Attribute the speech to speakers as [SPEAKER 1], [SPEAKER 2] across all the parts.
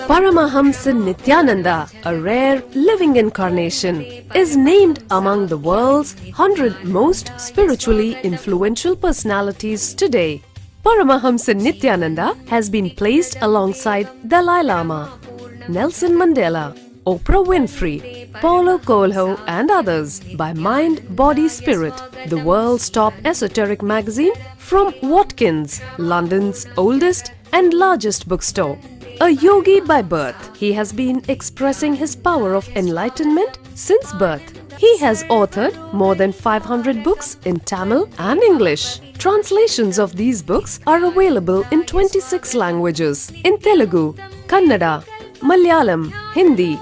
[SPEAKER 1] Paramahamsa Nithyananda, a rare living incarnation, is named among the world's 100 most spiritually influential personalities today. Paramahamsa Nithyananda has been placed alongside Dalai Lama, Nelson Mandela, Oprah Winfrey, Paulo Coelho and others by Mind, Body, Spirit, the world's top esoteric magazine from Watkins, London's oldest and largest bookstore. A yogi by birth, he has been expressing his power of enlightenment since birth. He has authored more than 500 books in Tamil and English. Translations of these books are available in 26 languages in Telugu, Kannada, Malayalam, Hindi,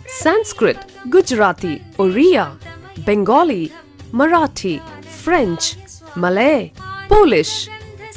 [SPEAKER 1] Sanskrit, Gujarati, Oriya, Bengali, Marathi, French, Malay, Polish,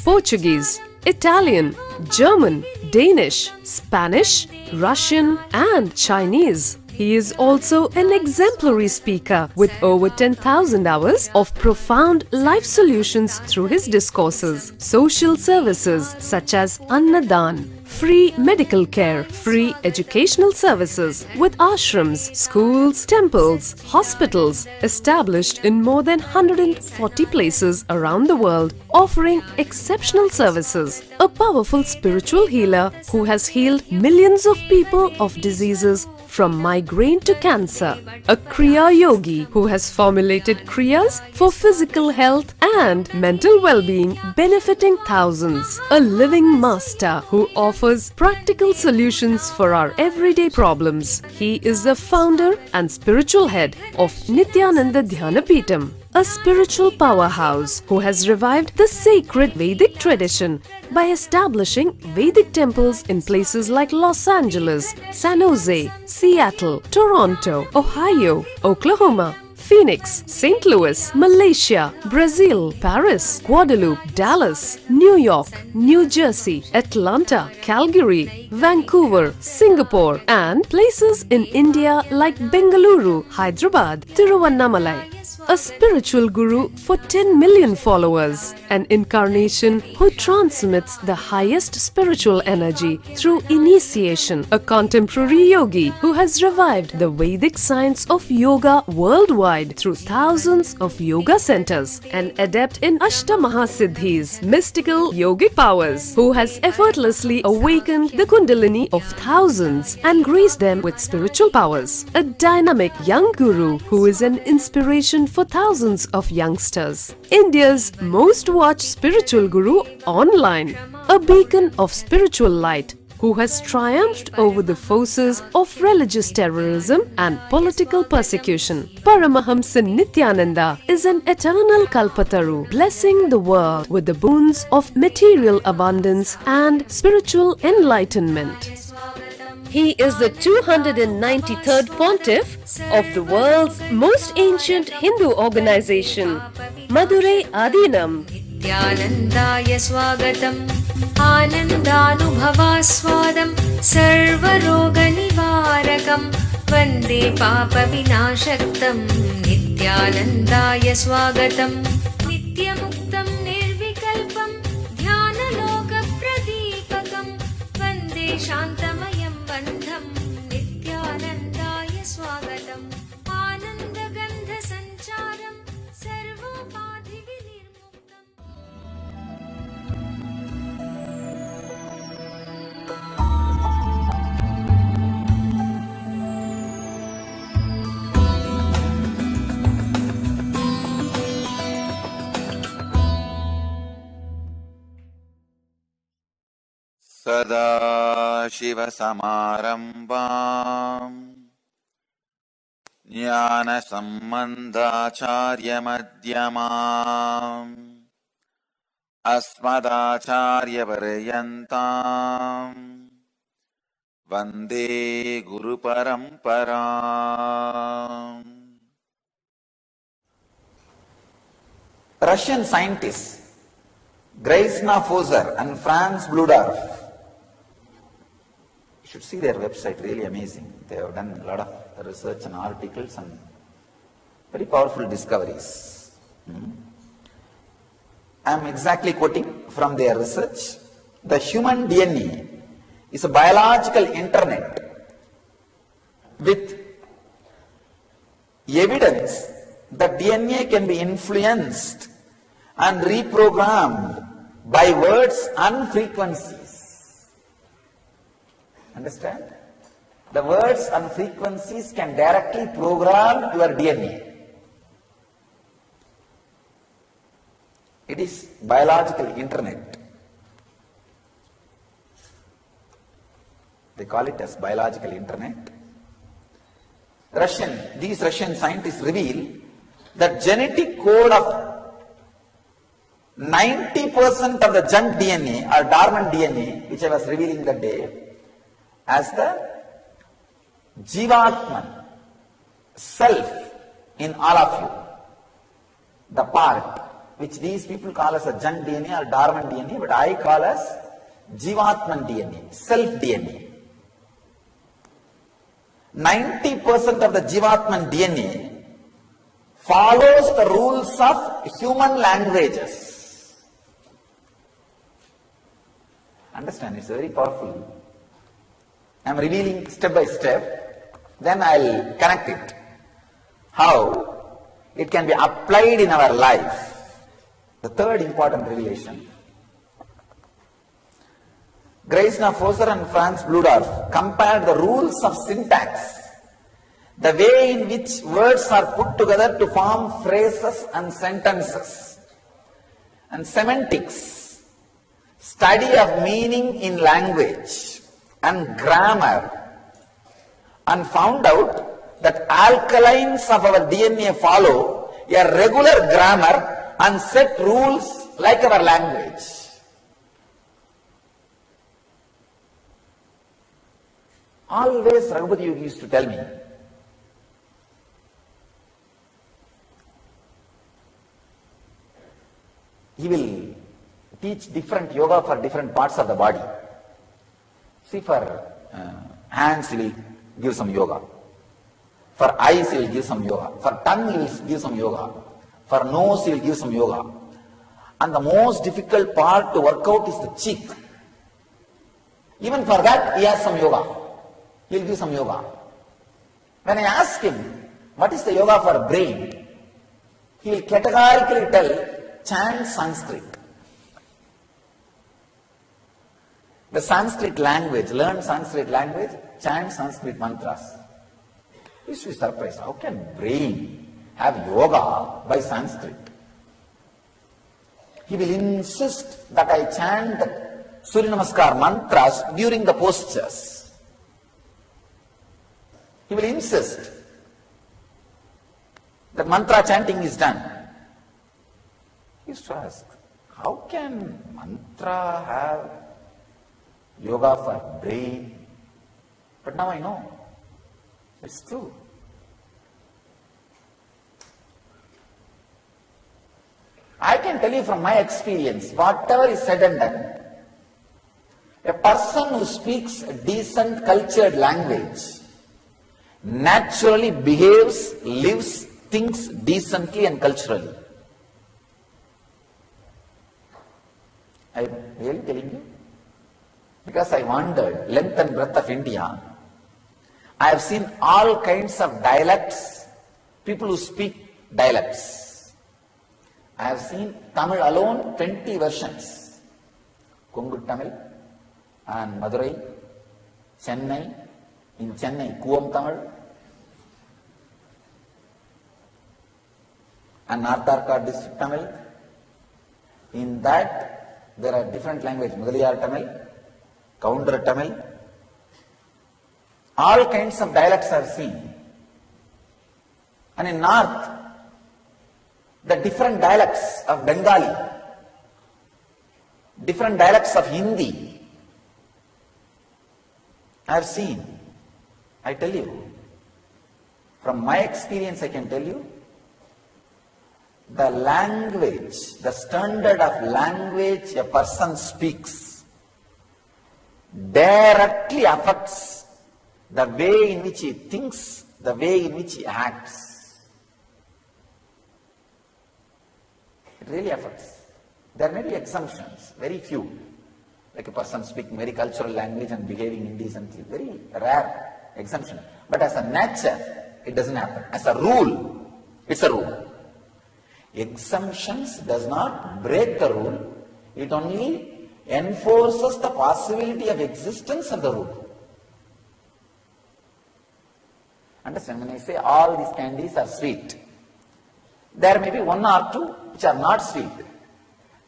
[SPEAKER 1] Portuguese, Italian, German, Danish, Spanish, Russian and Chinese. He is also an exemplary speaker with over 10,000 hours of profound life solutions through his discourses. Social services such as Annadan, free medical care, free educational services with ashrams, schools, temples, hospitals established in more than 140 places around the world, offering exceptional services. A powerful spiritual healer who has healed millions of people of diseases from migraine to cancer. A Kriya Yogi who has formulated Kriyas for physical health and mental well-being, benefiting thousands. A living master who offers practical solutions for our everyday problems. He is the founder and spiritual head of Nithyananda Dhyanapeetham, a spiritual powerhouse who has revived the sacred Vedic tradition by establishing Vedic temples in places like Los Angeles, San Jose, Seattle, Toronto, Ohio, Oklahoma, Phoenix, St. Louis, Malaysia, Brazil, Paris, Guadeloupe, Dallas, New York, New Jersey, Atlanta, Calgary, Vancouver, Singapore, and places in India like Bengaluru, Hyderabad, Tiruvannamalai. A spiritual guru for 10 million followers, an incarnation who transmits the highest spiritual energy through initiation, a contemporary yogi who has revived the Vedic science of yoga worldwide through thousands of yoga centers, an adept in Ashtamahasiddhis, mystical yogic powers, who has effortlessly awakened the Kundalini of thousands and graced them with spiritual powers, a dynamic young guru who is an inspiration for thousands of youngsters, India's most watched spiritual guru online, a beacon of spiritual light who has triumphed over the forces of religious terrorism and political persecution. Paramahamsa Nithyananda is an eternal Kalpataru, blessing the world with the boons of material abundance and spiritual enlightenment. He is the 293rd Pontiff of the world's most ancient Hindu organization, Madurai Adinam.
[SPEAKER 2] Nithyanandaya swagatam, anandanubhavaswadam, sarvaroga nivarakam, vande papa vinashaktam. Nithyanandaya swagatam, nityamuktam nirvikalpam, dhyanaloka pradipakam, vande shantamayam bandham. Nithyanandaya swagatam, anandagandha sancharam, sarvopadhi vinirmuktam.
[SPEAKER 3] Sada Shiva Samarambam Jnana Sambandhacharya Madhyamam Asmadacharya Paryantam Vande Guru Paramparam.
[SPEAKER 4] Russian scientists Graisna Fozer and Franz Bludorf, you should see their website, really amazing. They have done a lot of research and articles and very powerful discoveries. I am exactly quoting from their research. the human DNA is a biological internet with evidence that DNA can be influenced and reprogrammed by words and frequencies. Understand? The words and frequencies can directly program your DNA. It is biological internet. They call it as biological internet. These Russian scientists reveal that genetic code of 90% of the junk DNA or dormant DNA, which I was revealing that day, as the Jivatman, self in all of you. The part which these people call as a junk DNA or dormant DNA, but I call as Jivatman DNA, self DNA. 90% of the Jivatman DNA follows the rules of human languages. Understand, it's very powerful. I am revealing step by step, then I will connect it. How it can be applied in our life. The third important revelation. Greisner Foser and Franz Bludorf compared the rules of syntax, the way in which words are put together to form phrases and sentences, and semantics, study of meaning in language and grammar, and found out that alkalines of our DNA follow a regular grammar and set rules like our language. Always Raghupati Yogi used to tell me, he will teach different yoga for different parts of the body. See, for hands he will give some yoga. For eyes he will give some yoga. For tongue he will give some yoga. For nose he will give some yoga. And the most difficult part to work out is the cheek. Even for that he has some yoga. He will give some yoga. When I ask him, what is the yoga for brain? He will categorically tell, chant Sanskrit. The Sanskrit language, learn Sanskrit language, chant Sanskrit mantras. You should be surprised. How can brain have yoga by Sanskrit? He will insist that I chant the Surya Namaskar mantras during the postures. He will insist that mantra chanting is done. He used to ask, how can mantra have yoga for brain? But now I know. It's true. I can tell you from my experience, whatever is said and done, a person who speaks a decent, cultured language naturally behaves, lives, thinks decently and culturally. I am really telling you. Because I wandered length and breadth of India, I have seen all kinds of dialects, people who speak dialects. I have seen Tamil alone, 20 versions. Kongu Tamil and Madurai, Chennai, in Chennai, Kuvam Tamil, and North Arcot district Tamil. In that, there are different languages, Mudaliyar Tamil, Counter Tamil. All kinds of dialects are seen. And in North, the different dialects of Bengali, different dialects of Hindi, I have seen. I tell you, from my experience I can tell you, the language, the standard of language a person speaks directly affects the way in which he thinks, the way in which he acts. It really affects. There may be exemptions, very few. like a person speaking very cultural language and behaving indecently, very rare exemption. But as a nature, it doesn't happen. As a rule, it's a rule. Exemptions does not break the rule, it only enforces the possibility of existence of the rule. Understand? When I say all these candies are sweet, there may be one or two which are not sweet.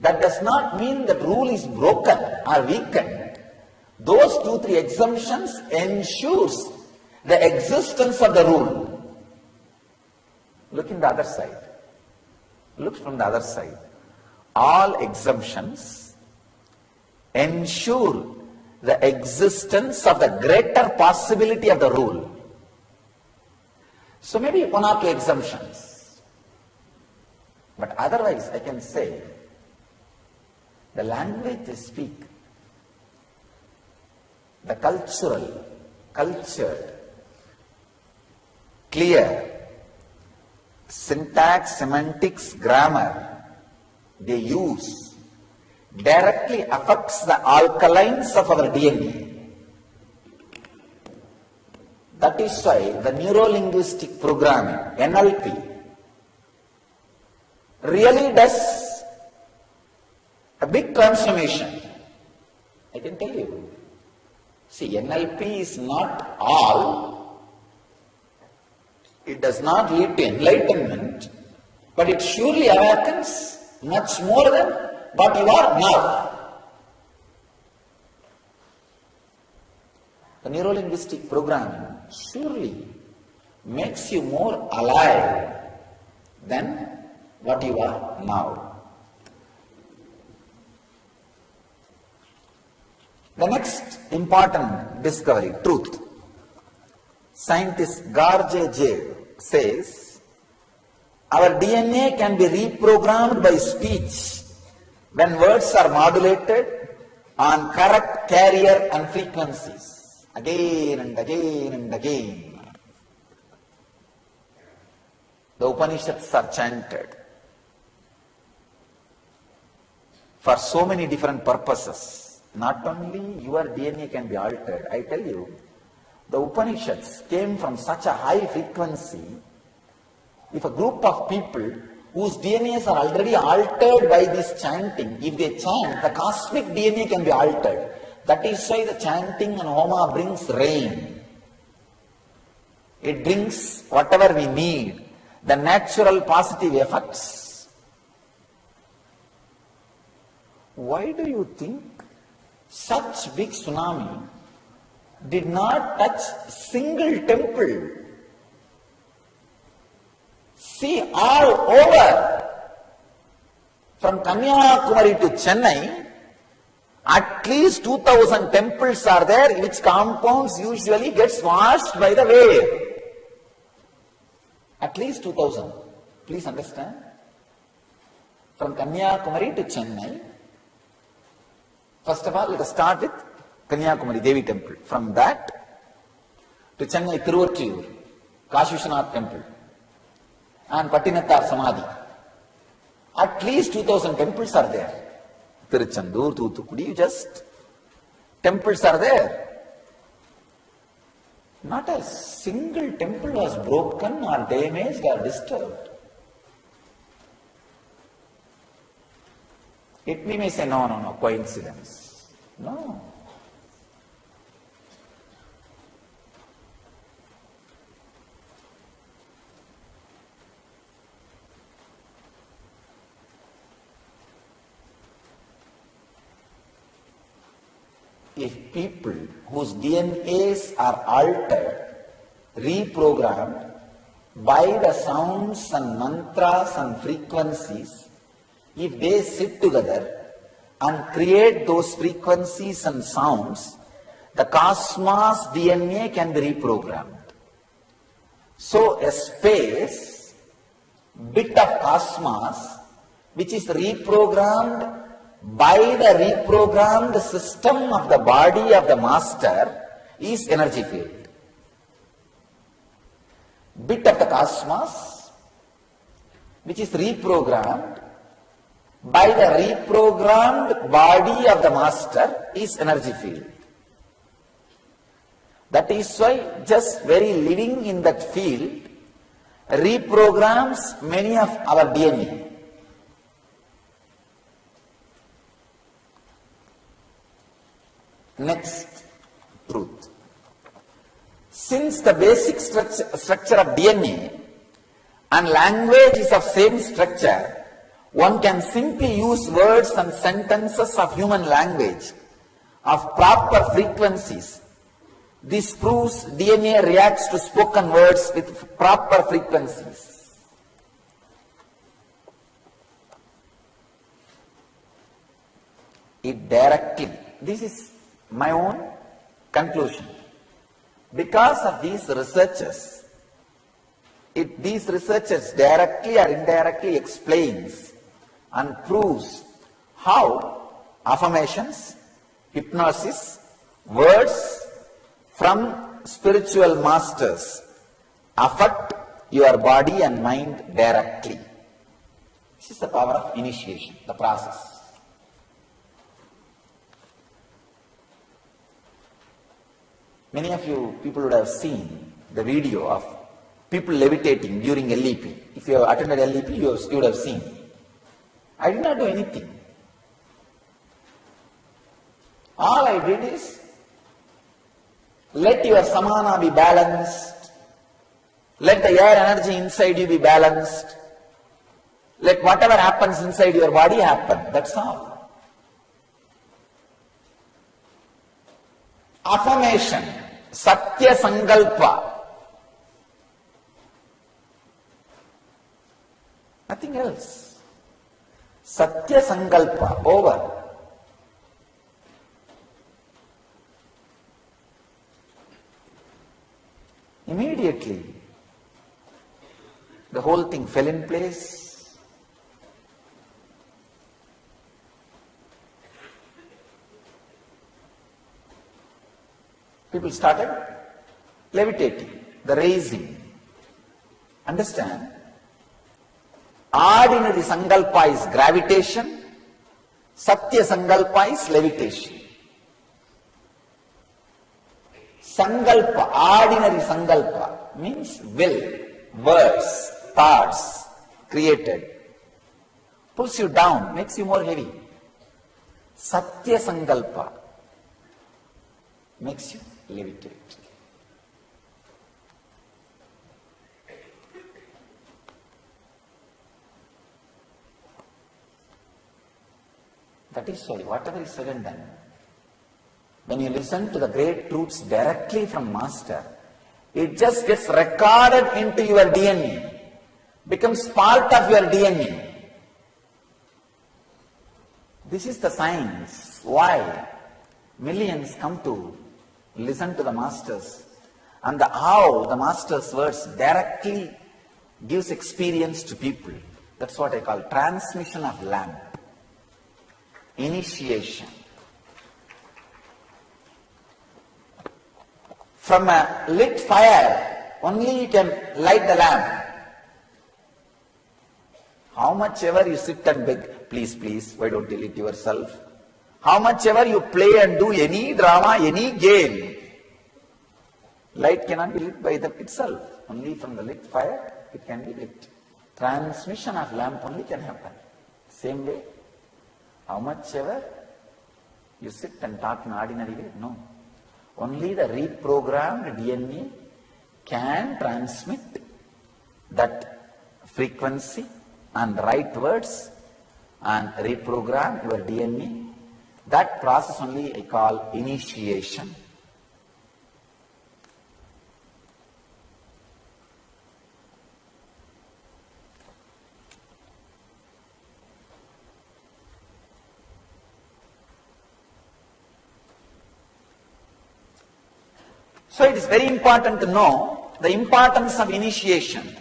[SPEAKER 4] That does not mean that rule is broken or weakened. Those 2-3 exemptions ensures the existence of the rule. Look in the other side. Look from the other side. All exemptions ensure the existence of the greater possibility of the rule. So maybe 1 or 2 exemptions. But otherwise I can say, the language they speak, the cultured, clear, syntax, semantics, grammar they use directly affects the alkalines of our DNA. That is why the neuro-linguistic programming, NLP, really does a big transformation. I can tell you. See, NLP is not all. It does not lead to enlightenment, but it surely awakens much more than what you are now. The neuro-linguistic programming surely makes you more alive than what you are now. The next important discovery, truth. Scientist Garge J says, our DNA can be reprogrammed by speech when words are modulated on correct carrier and frequencies. Again and again and again. The Upanishads are chanted for so many different purposes. Not only your DNA can be altered, I tell you, the Upanishads came from such a high frequency. If a group of people whose DNAs are already altered by this chanting, if they chant, the cosmic DNA can be altered. That is why the chanting and Homa brings rain. It brings whatever we need, the natural positive effects. Why do you think such big tsunami did not touch single temple? See, all over, from Kanyakumari to Chennai, at least 2000 temples are there, which compounds usually gets washed by the wave. At least 2000. Please understand. From Kanyakumari to Chennai, first of all, let us start with Kanyakumari Devi temple. From that to Chennai Thiruvattriyur, Kashi Vishwanath temple, and Pattinattar Samadhi. At least 2000 temples are there. Tiruchendur, Thoothukudi, just temples are there. Not a single temple was broken or damaged or disturbed. It we may say, no, coincidence. No. If people whose DNAs are altered, reprogrammed by the sounds and mantras and frequencies, if they sit together and create those frequencies and sounds, the cosmos DNA can be reprogrammed. So a space, bit of cosmos, which is reprogrammed by the reprogrammed system of the body of the master, is energy field. Bit of the cosmos which is reprogrammed by the reprogrammed body of the master is energy field. That is why just very living in that field reprograms many of our DNA. Next truth. Since the basic structure of DNA and language is of same structure, one can simply use words and sentences of human language of proper frequencies. This proves DNA reacts to spoken words with proper frequencies. It directly, this is my own conclusion. Because of these researchers, these researchers directly or indirectly explains and proves how affirmations, hypnosis, words from spiritual masters affect your body and mind directly. This is the power of initiation, the process. Many of you people would have seen the video of people levitating during LEP. If you have attended LEP, you would have seen. I did not do anything. All I did is let your samana be balanced. Let the air energy inside you be balanced. Let whatever happens inside your body happen. That's all. Affirmation, Satya Sankalpa. Nothing else. Satya Sankalpa, over. Immediately, the whole thing fell in place. People started levitating, the raising. Understand? Ordinary Sankalpa is gravitation, Satya Sankalpa is levitation. Sankalpa, ordinary Sankalpa means will, words, thoughts created. Pulls you down, makes you more heavy. Satya Sankalpa makes you levitate. That is why whatever is said and done, when you listen to the great truths directly from Master, it just gets recorded into your DNA, becomes part of your DNA. This is the science why millions come to listen to the Masters, and how the Master's words directly gives experience to people. That's what I call transmission of lamp. Initiation. From a lit fire, only you can light the lamp. How much ever you sit and beg, please, please, why don't you lit yourself? How much ever you play and do any drama, any game, light cannot be lit by itself. Only from the lit fire, it can be lit. Transmission of lamp only can happen. Same way, how much ever you sit and talk in ordinary way, no. Only the reprogrammed DNA can transmit that frequency and right words and reprogram your DNA. That process only I call initiation. So it is very important to know the importance of initiation.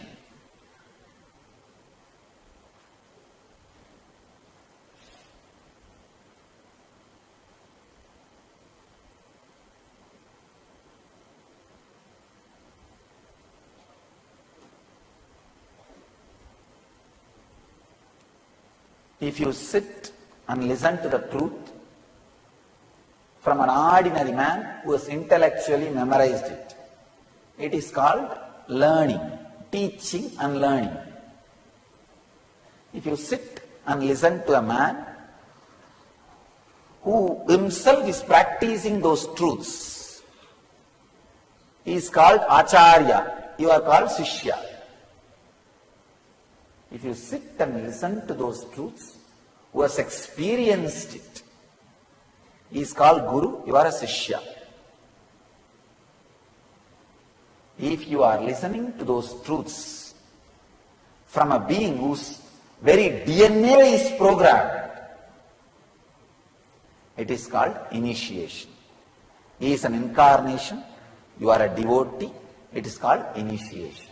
[SPEAKER 4] If you sit and listen to the truth from an ordinary man who has intellectually memorized it, it is called learning, teaching and learning. If you sit and listen to a man who himself is practicing those truths, he is called Acharya, you are called Sishya. If you sit and listen to those truths, who has experienced it, he is called Guru, you are a Sishya. If you are listening to those truths from a being whose very DNA is programmed, it is called initiation. He is an incarnation, you are a devotee, it is called initiation.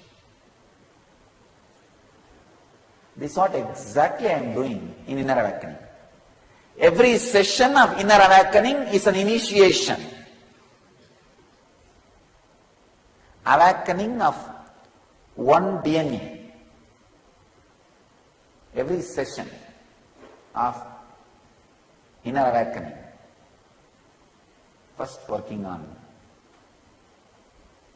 [SPEAKER 4] This is what exactly I am doing in Inner Awakening. Every session of Inner Awakening is an initiation. Awakening of one DNA. Every session of Inner Awakening. First working on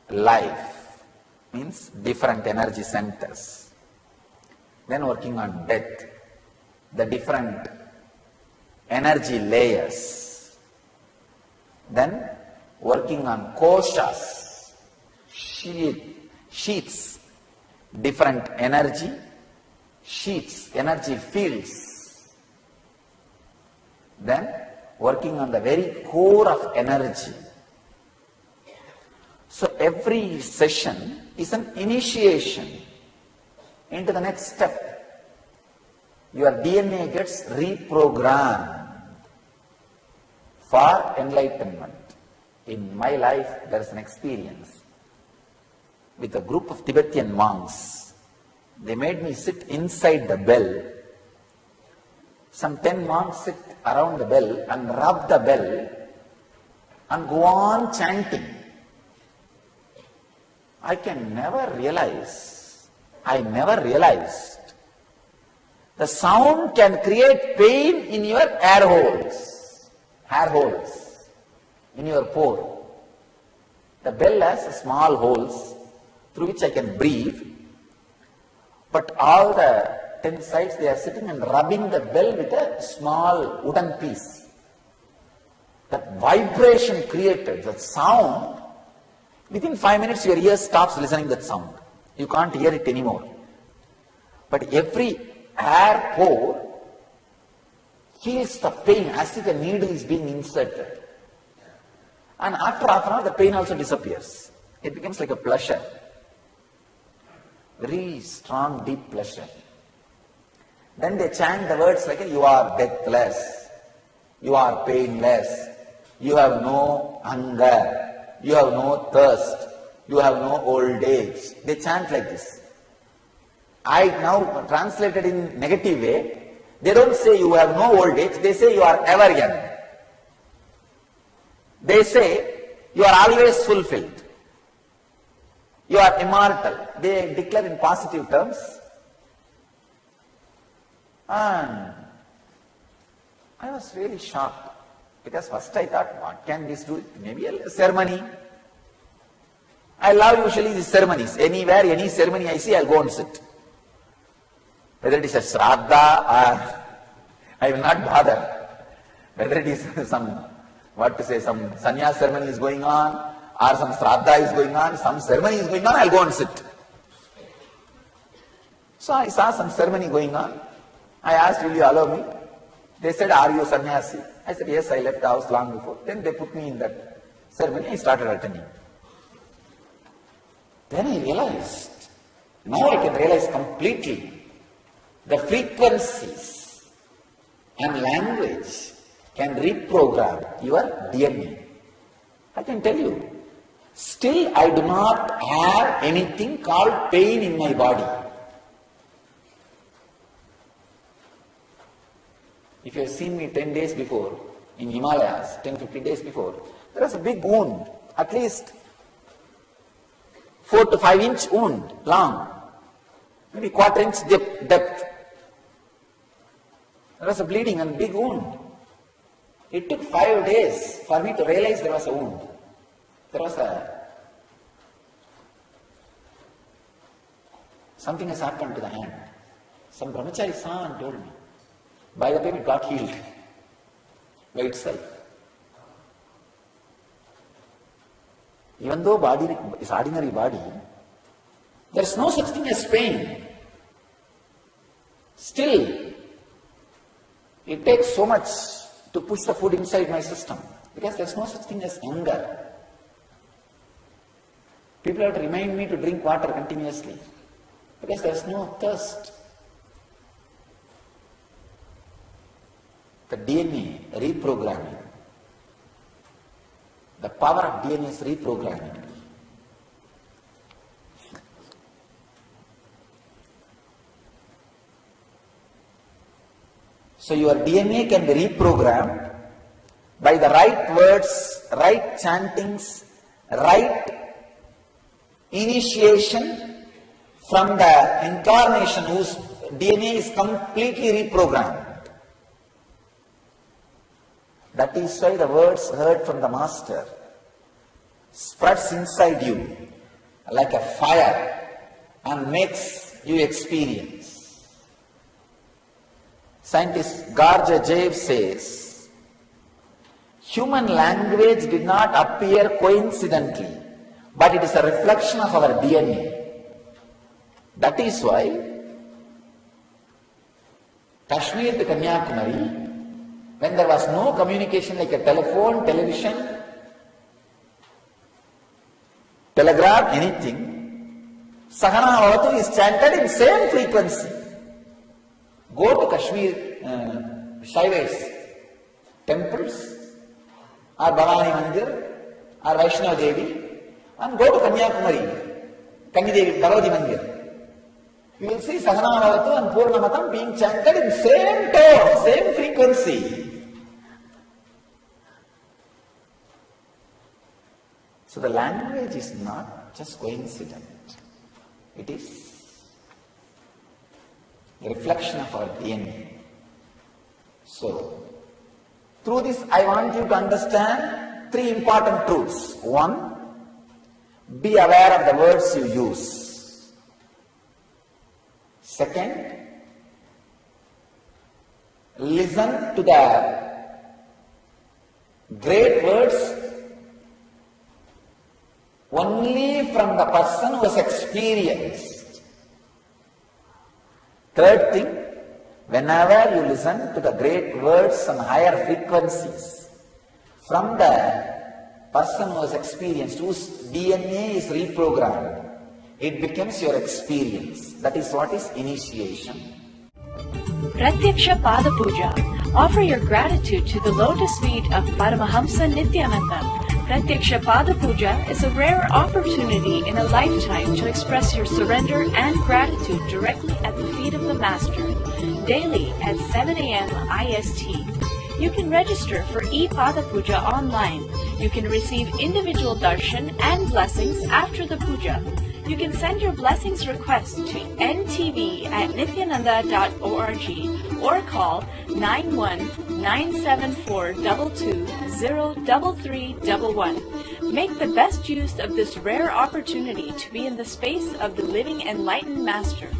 [SPEAKER 4] life, means different energy centers. Then working on death, the different energy layers. Then working on koshas, sheets, different energy sheets, energy fields. Then working on the very core of energy. So every session is an initiation into the next step. Your DNA gets reprogrammed for enlightenment. In my life, there is an experience with a group of Tibetan monks. They made me sit inside the bell. Some 10 monks sit around the bell and rub the bell and go on chanting. I never realized the sound can create pain in your hair holes, in your pore. The bell has small holes through which I can breathe, but all the 10 sides they are sitting and rubbing the bell with a small wooden piece. That vibration created, that sound, within 5 minutes your ear stops listening to that sound. You can't hear it anymore. But every air pore feels the pain as if a needle is being inserted. And after half an hour, the pain also disappears. It becomes like a pleasure. Very strong, deep pleasure. Then they chant the words like, you are deathless, you are painless, you have no hunger, you have no thirst, you have no old age. They chant like this. I now translated in negative way. They don't say you have no old age, they say you are ever young. They say you are always fulfilled. You are immortal. They declare in positive terms. And I was really shocked. Because first I thought, what can this do? Maybe a ceremony. I love usually these ceremonies. Anywhere, any ceremony I see, I'll go and sit. Whether it is a shraddha or I will not bother. Whether it is some sannyas ceremony is going on or some shraddha is going on, some ceremony is going on, I'll go and sit. So I saw some ceremony going on. I asked, will you allow me? They said, are you sannyasi? I said, yes, I left the house long before. Then they put me in that ceremony. I started attending. Then I realized, now I can realize completely, the frequencies and language can reprogram your DNA. I can tell you, still I do not have anything called pain in my body. If you have seen me 10 days before, in Himalayas, 10-15 days before, there was a big wound, at least 4 to 5 inch wound, long, maybe 1/4 inch depth. There was a bleeding and big wound. It took 5 days for me to realize there was a wound. There was something has happened to the hand. Some brahmachari saw and told me. By the time it got healed by itself. Even though body is ordinary body, there is no such thing as pain. Still, it takes so much to push the food inside my system because there is no such thing as hunger. People have to remind me to drink water continuously because there is no thirst. The DNA reprogramming. The power of DNA is reprogramming. So your DNA can be reprogrammed by the right words, right chantings, right initiation from the incarnation whose DNA is completely reprogrammed. That is why the words heard from the Master spreads inside you like a fire and makes you experience. Scientist Garja Jayev says, human language did not appear coincidentally, but it is a reflection of our DNA. That is why Kashmir to Kanyakumari, when there was no communication like a telephone, television, telegraph, anything, Sahana Avatu is chanted in same frequency. Go to Kashmir, Shaivis, temples, or Bhavani Mandir, or Vaishnava Devi, and go to Kanyakumari, Kanyadevi, Bhavati Mandir. You will see Sahana Avatu and Purnamatam being chanted in same tone, same frequency. So the language is not just coincident. It is a reflection of our DNA. So, through this I want you to understand 3 important truths. 1, be aware of the words you use. 2nd, listen to the great words only from the person who has experienced. 3rd thing, whenever you listen to the great words on higher frequencies from the person who has experienced, whose DNA is reprogrammed, it becomes your experience. That is what is initiation.
[SPEAKER 5] Pratyaksha Pada Puja. Offer your gratitude to the lotus feet of Paramahamsa Nithyananda. Pratyaksha Pada Puja is a rare opportunity in a lifetime to express your surrender and gratitude directly at the feet of the Master, daily at 7 a.m. IST. You can register for e-Pada Puja online. You can receive individual darshan and blessings after the puja. You can send your blessings request to ntv@nithyananda.org or call 91-974-22-03311. Make the best use of this rare opportunity to be in the space of the living Enlightened Master.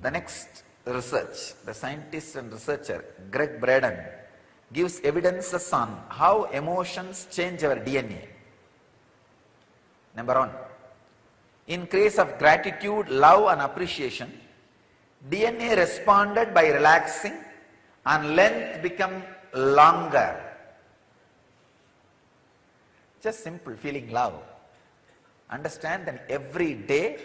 [SPEAKER 4] The next research, the scientist and researcher Greg Braden gives evidences on how emotions change our DNA. Number 1, in case of gratitude, love and appreciation, DNA responded by relaxing and length become longer. Just simple, feeling love. Understand that every day,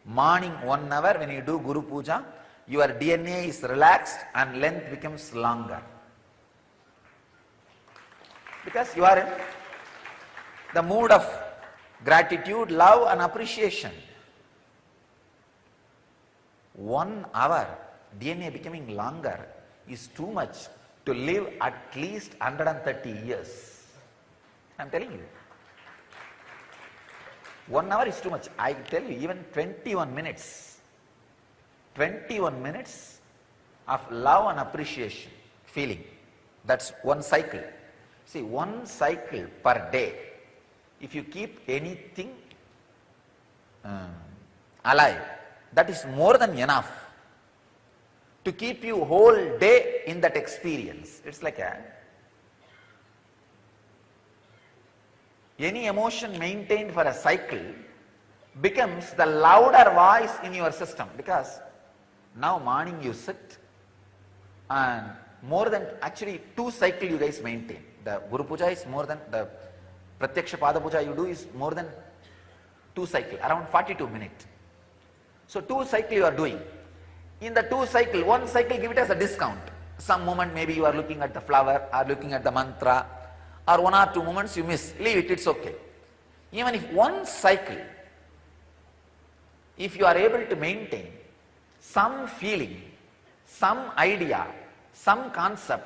[SPEAKER 4] morning 1 hour when you do Guru Puja, your DNA is relaxed and length becomes longer. Because you are in the mood of gratitude, love and appreciation. 1 hour, DNA becoming longer is too much to live at least 130 years. I'm telling you. 1 hour is too much. I tell you, even 21 minutes of love and appreciation, feeling. That's one cycle. See, one cycle per day. If you keep anything alive, that is more than enough to keep you whole day in that experience. It's like any emotion maintained for a cycle becomes the louder voice in your system, because now morning you sit and more than actually 2 cycles you guys maintain. The Guru Puja is more than, the Pratyaksha Pada Puja you do is more than 2 cycles, around 42 minutes. So 2 cycles you are doing. In the 2 cycles, 1 cycle give it as a discount. Some moment maybe you are looking at the flower or looking at the mantra, or 1 or 2 moments you miss. Leave it, it's okay. Even if 1 cycle, if you are able to maintain some feeling, some idea, some concept,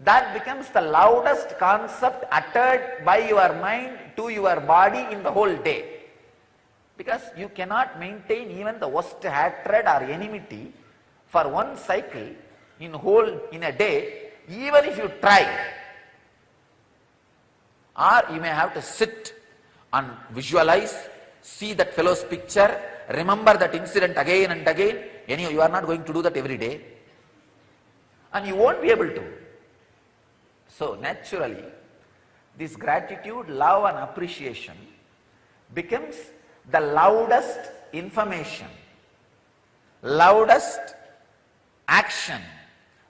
[SPEAKER 4] that becomes the loudest concept uttered by your mind to your body in the whole day. Because you cannot maintain even the worst hatred or enmity for 1 cycle in a day, even if you try. Or you may have to sit and visualize, see that fellow's picture, remember that incident again and again. Anyhow, you are not going to do that every day. And you won't be able to. So naturally, this gratitude, love and appreciation becomes the loudest information, loudest action,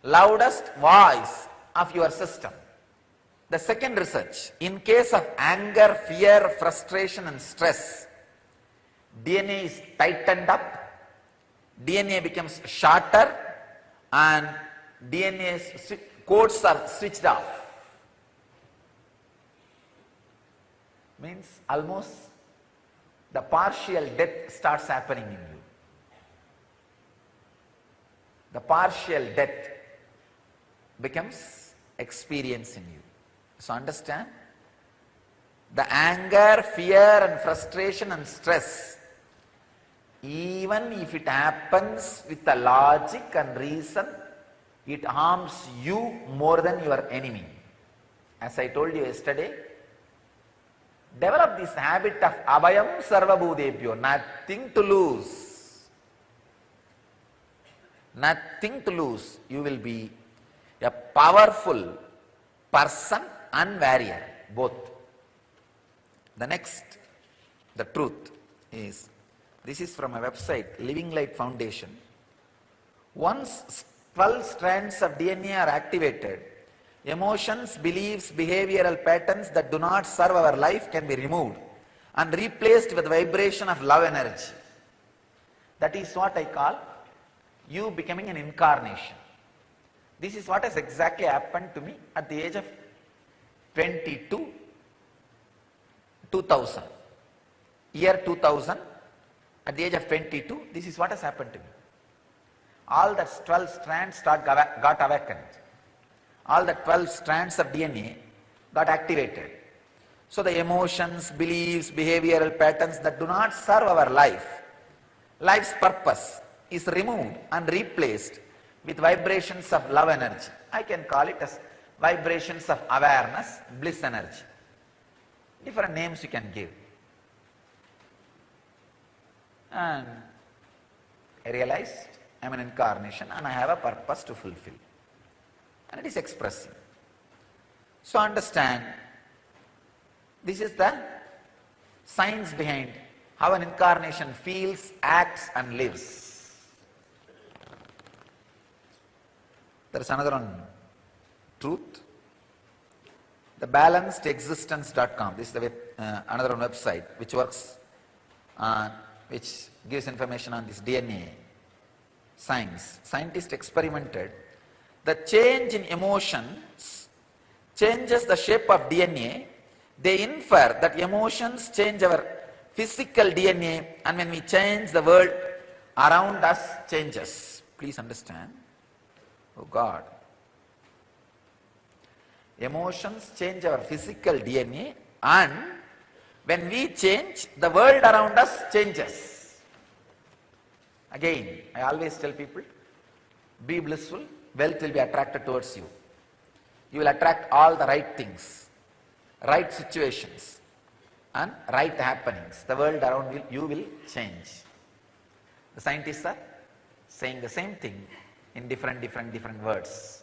[SPEAKER 4] loudest voice of your system. The second research, in case of anger, fear, frustration and stress, DNA is tightened up, DNA becomes shorter, and DNA's codes are switched off. Means almost the partial death starts happening in you. The partial death becomes experience in you. So understand, the anger, fear and frustration and stress, even if it happens with the logic and reason, it harms you more than your enemy. As I told you yesterday, develop this habit of abhayam sarvabhudebhyo, nothing to lose. Nothing to lose. You will be a powerful person and warrior, both. The next, the truth is, this is from a website, Living Light Foundation. Once 12 strands of DNA are activated, emotions, beliefs, behavioral patterns that do not serve our life can be removed and replaced with vibration of love energy. That is what I call you becoming an incarnation. This is what has exactly happened to me at the age of 22, 2000. Year 2000, at the age of 22, this is what has happened to me. All the 12 strands got awakened. All the 12 strands of DNA got activated. So the emotions, beliefs, behavioral patterns that do not serve our life, life's purpose, is removed and replaced with vibrations of love energy. I can call it as vibrations of awareness, bliss energy. Different names you can give. And I realized I am an incarnation and I have a purpose to fulfill. And it is expressing. So understand, this is the science behind how an incarnation feels, acts and lives. There is another one, truth. The balancedexistence.com. This is the another one website which works, which gives information on this DNA science. Scientists experimented the change in emotions changes the shape of DNA. They infer that emotions change our physical DNA, and when we change, the world around us changes. Please understand. Oh God. Emotions change our physical DNA, And when we change, the world around us changes. Again, I always tell people, be blissful, wealth will be attracted towards you. You will attract all the right things, right situations, and right happenings. The world around you will change. The scientists are saying the same thing in different words.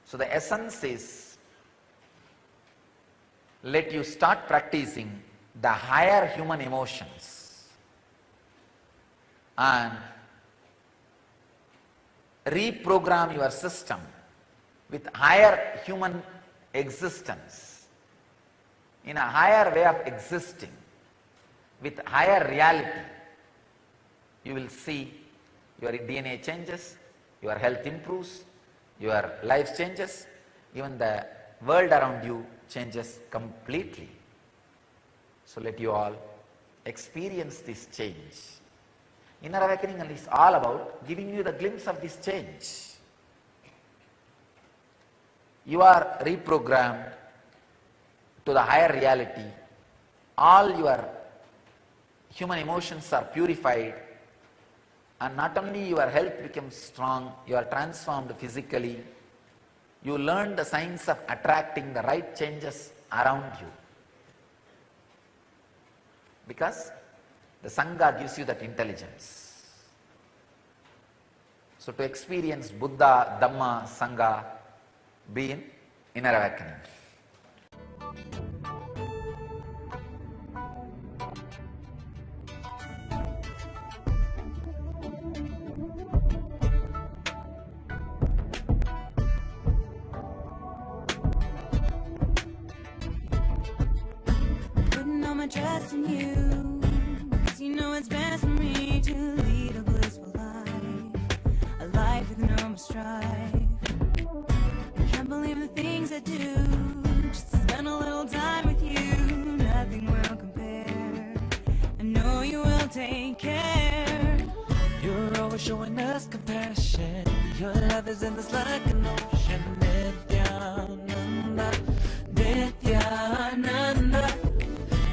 [SPEAKER 4] So the essence is, let you start practicing the higher human emotions and reprogram your system with higher human existence, in a higher way of existing, with higher reality. You will see your DNA changes, your health improves, your life changes, even the world around you changes completely. So let you all experience this change. Inner awakening is all about giving you the glimpse of this change. You are reprogrammed to the higher reality. All your human emotions are purified, and not only your health becomes strong, you are transformed physically. You learn the science of attracting the right changes around you, because the Sangha gives you that intelligence. So to experience Buddha, Dhamma, Sangha, be in inner awakening.
[SPEAKER 6] Putting all my trust in you, 'cause you know it's best for me to lead a blissful life, a life with no more strife. I can't believe the things I do, just to spend a little time with you. Nothing will compare, I know you will take care.
[SPEAKER 7] You're always showing us compassion. Your love is endless like an ocean. Nithyananda, Nithyananda.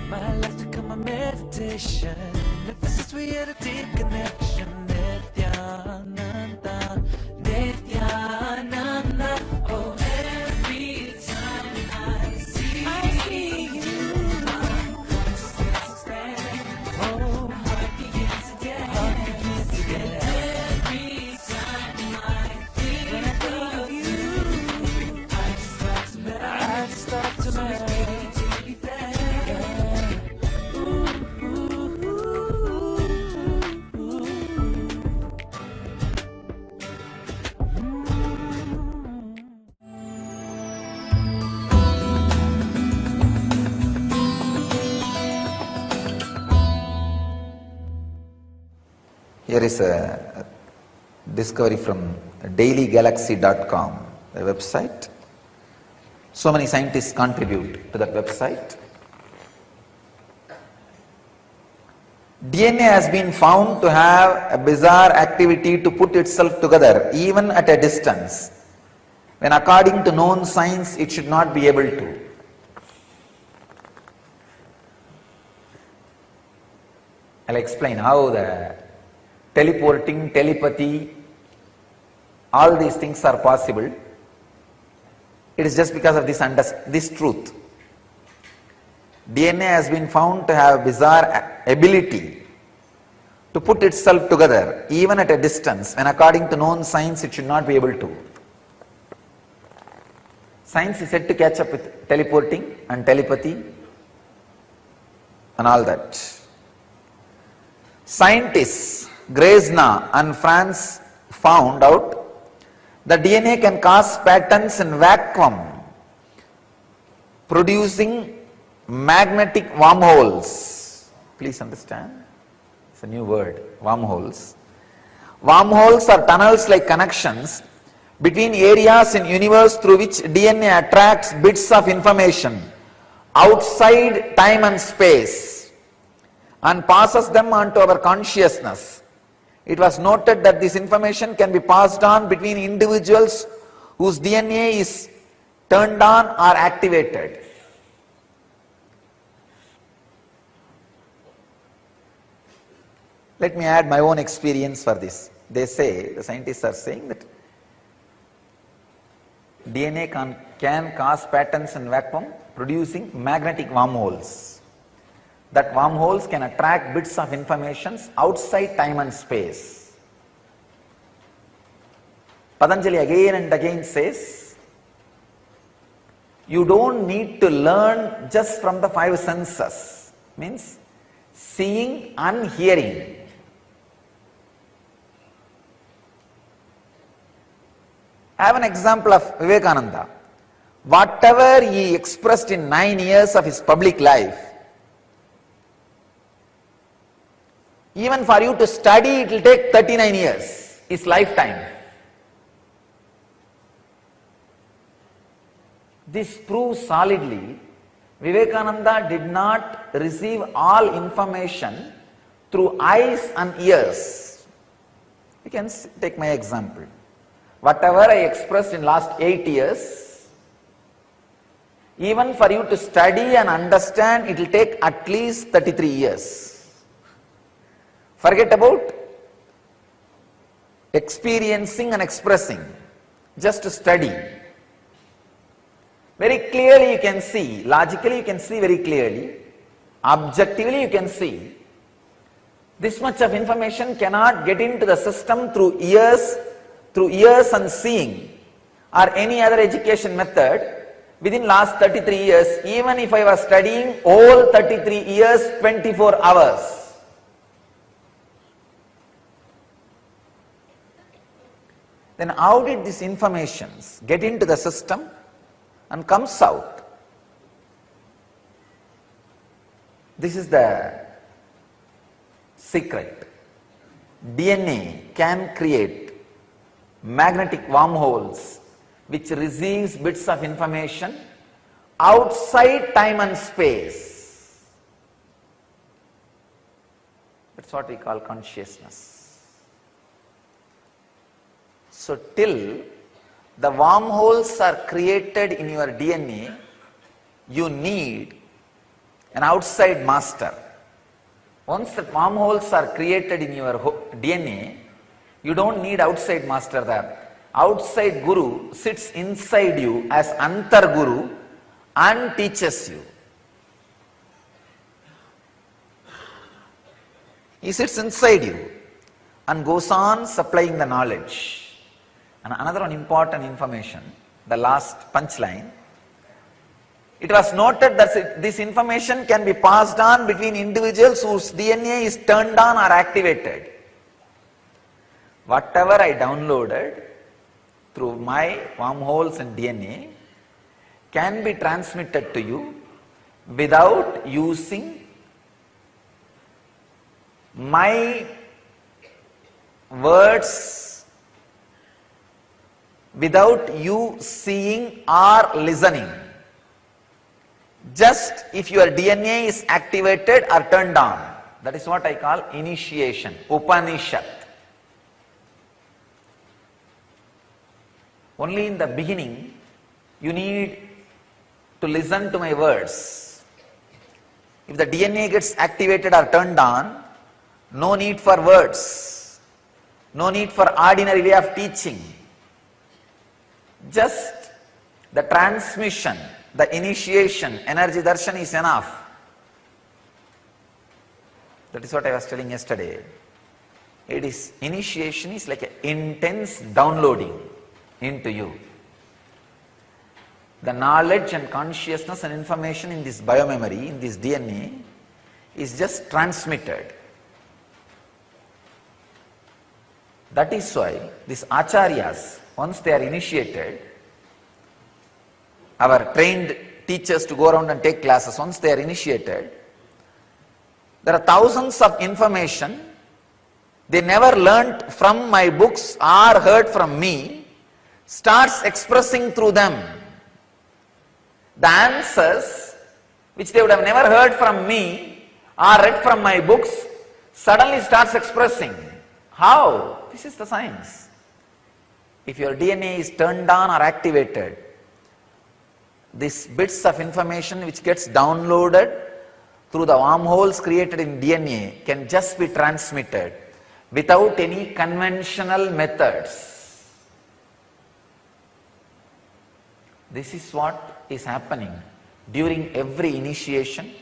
[SPEAKER 7] My life's become a meditation. If this is we had a deep connection. Nithyananda, Nithyananda. Oh, every time I see you, just expand. Oh, heart begins again. Every time I think of you, I just start to meditate.
[SPEAKER 4] Here is a discovery from dailygalaxy.com, a website. So many scientists contribute to that website. DNA has been found to have a bizarre activity to put itself together even at a distance, when according to known science it should not be able to. I'll explain how the teleporting, telepathy, all these things are possible. It is just because of this truth. DNA has been found to have a bizarre ability to put itself together even at a distance, when according to known science it should not be able to. Science is said to catch up with teleporting and telepathy and all that. Scientists Grezna and France found out that DNA can cause patterns in vacuum, producing magnetic wormholes. Please understand, it's a new word, wormholes. Wormholes are tunnels-like connections between areas in universe through which DNA attracts bits of information outside time and space and passes them on to our consciousness. It was noted that this information can be passed on between individuals whose DNA is turned on or activated. Let me add my own experience for this. They say, the scientists are saying that DNA can cause patterns in vacuum producing magnetic wormholes. That wormholes can attract bits of information outside time and space. Patanjali again and again says, you don't need to learn just from the five senses, means seeing and hearing. I have an example of Vivekananda. Whatever he expressed in 9 years of his public life, even for you to study, it will take 39 years, his lifetime. This proves solidly, Vivekananda did not receive all information through eyes and ears. You can take my example. Whatever I expressed in last 8 years, even for you to study and understand, it will take at least 33 years. Forget about experiencing and expressing, just to study. Very clearly you can see, logically you can see very clearly, objectively you can see, this much of information cannot get into the system through ears and seeing or any other education method within last 33 years, even if I was studying all 33 years, 24 hours. Then how did these informations get into the system and comes out? This is the secret. DNA can create magnetic wormholes which receives bits of information outside time and space. That's what we call consciousness. So till the wormholes are created in your DNA, you need an outside master. Once the wormholes are created in your DNA, you don't need outside master there. Outside guru sits inside you as Antar Guru and teaches you. He sits inside you and goes on supplying the knowledge. And another one important information, the last punchline. It was noted that this information can be passed on between individuals whose DNA is turned on or activated. Whatever I downloaded through my wormholes and DNA can be transmitted to you without using my words, without you seeing or listening. Just if your DNA is activated or turned on. That is what I call initiation, Upanishad. Only in the beginning, you need to listen to my words. If the DNA gets activated or turned on, no need for words, no need for ordinary way of teaching. Just the transmission, the initiation, energy darshan is enough. That is what I was telling yesterday. It is, initiation is like an intense downloading into you. The knowledge and consciousness and information in this biomemory, in this DNA, is just transmitted. That is why these acharyas, once they are initiated, our trained teachers to go around and take classes, once they are initiated, there are thousands of information they never learnt from my books or heard from me, starts expressing through them. The answers which they would have never heard from me or read from my books suddenly starts expressing. How? This is the science. If your DNA is turned on or activated, these bits of information which gets downloaded through the wormholes created in DNA can just be transmitted without any conventional methods. This is what is happening during every initiation,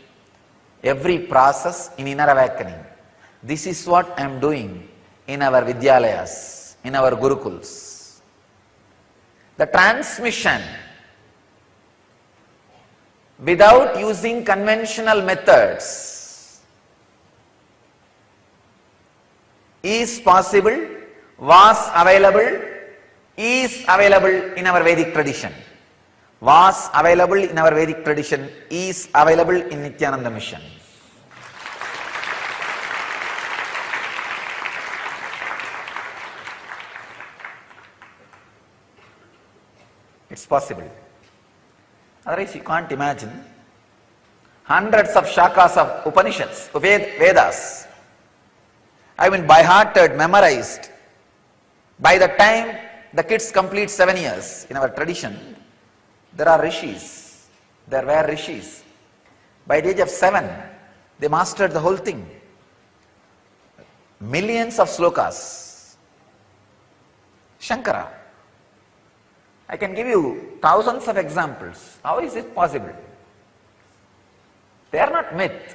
[SPEAKER 4] every process in inner awakening. This is what I am doing in our Vidyalayas, in our Gurukuls. The transmission without using conventional methods is possible, was available, is available in our Vedic tradition. Was available in our Vedic tradition, is available in Nithyananda mission. It's possible. Otherwise you can't imagine hundreds of shakas of Upanishads, Vedas. I mean by-hearted, memorized. By the time the kids complete 7 years in our tradition, there are rishis. There were rishis. By the age of 7, they mastered the whole thing. Millions of slokas. Shankara. I can give you thousands of examples. How is it possible? They are not myth.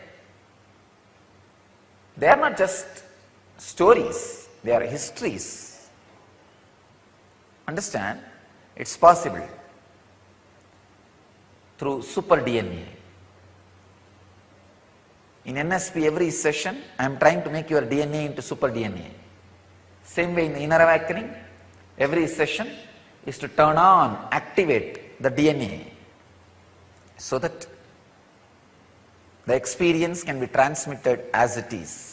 [SPEAKER 4] They are not just stories. They are histories. Understand? It's possible through super DNA. In NSP, every session, I am trying to make your DNA into super DNA. Same way in the inner awakening, every session is to turn on, activate the DNA so that the experience can be transmitted as it is.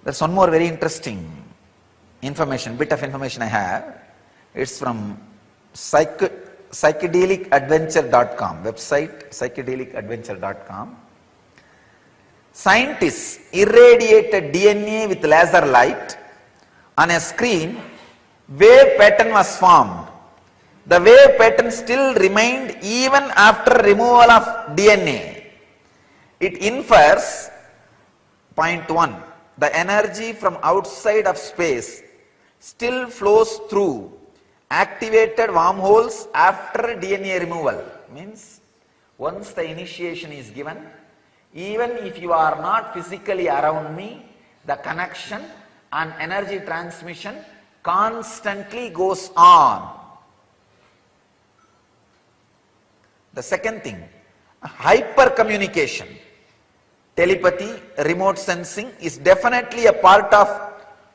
[SPEAKER 4] There's one more very interesting bit of information I have. It's from psychedelicadventure.com, website psychedelicadventure.com. Scientists irradiated DNA with laser light. On a screen, wave pattern was formed. The wave pattern still remained even after removal of DNA. It infers, point 1, the energy from outside of space still flows through activated wormholes after DNA removal. Means, once the initiation is given, even if you are not physically around me, the connection and energy transmission constantly goes on. The second thing, hypercommunication, telepathy, remote sensing is definitely a part of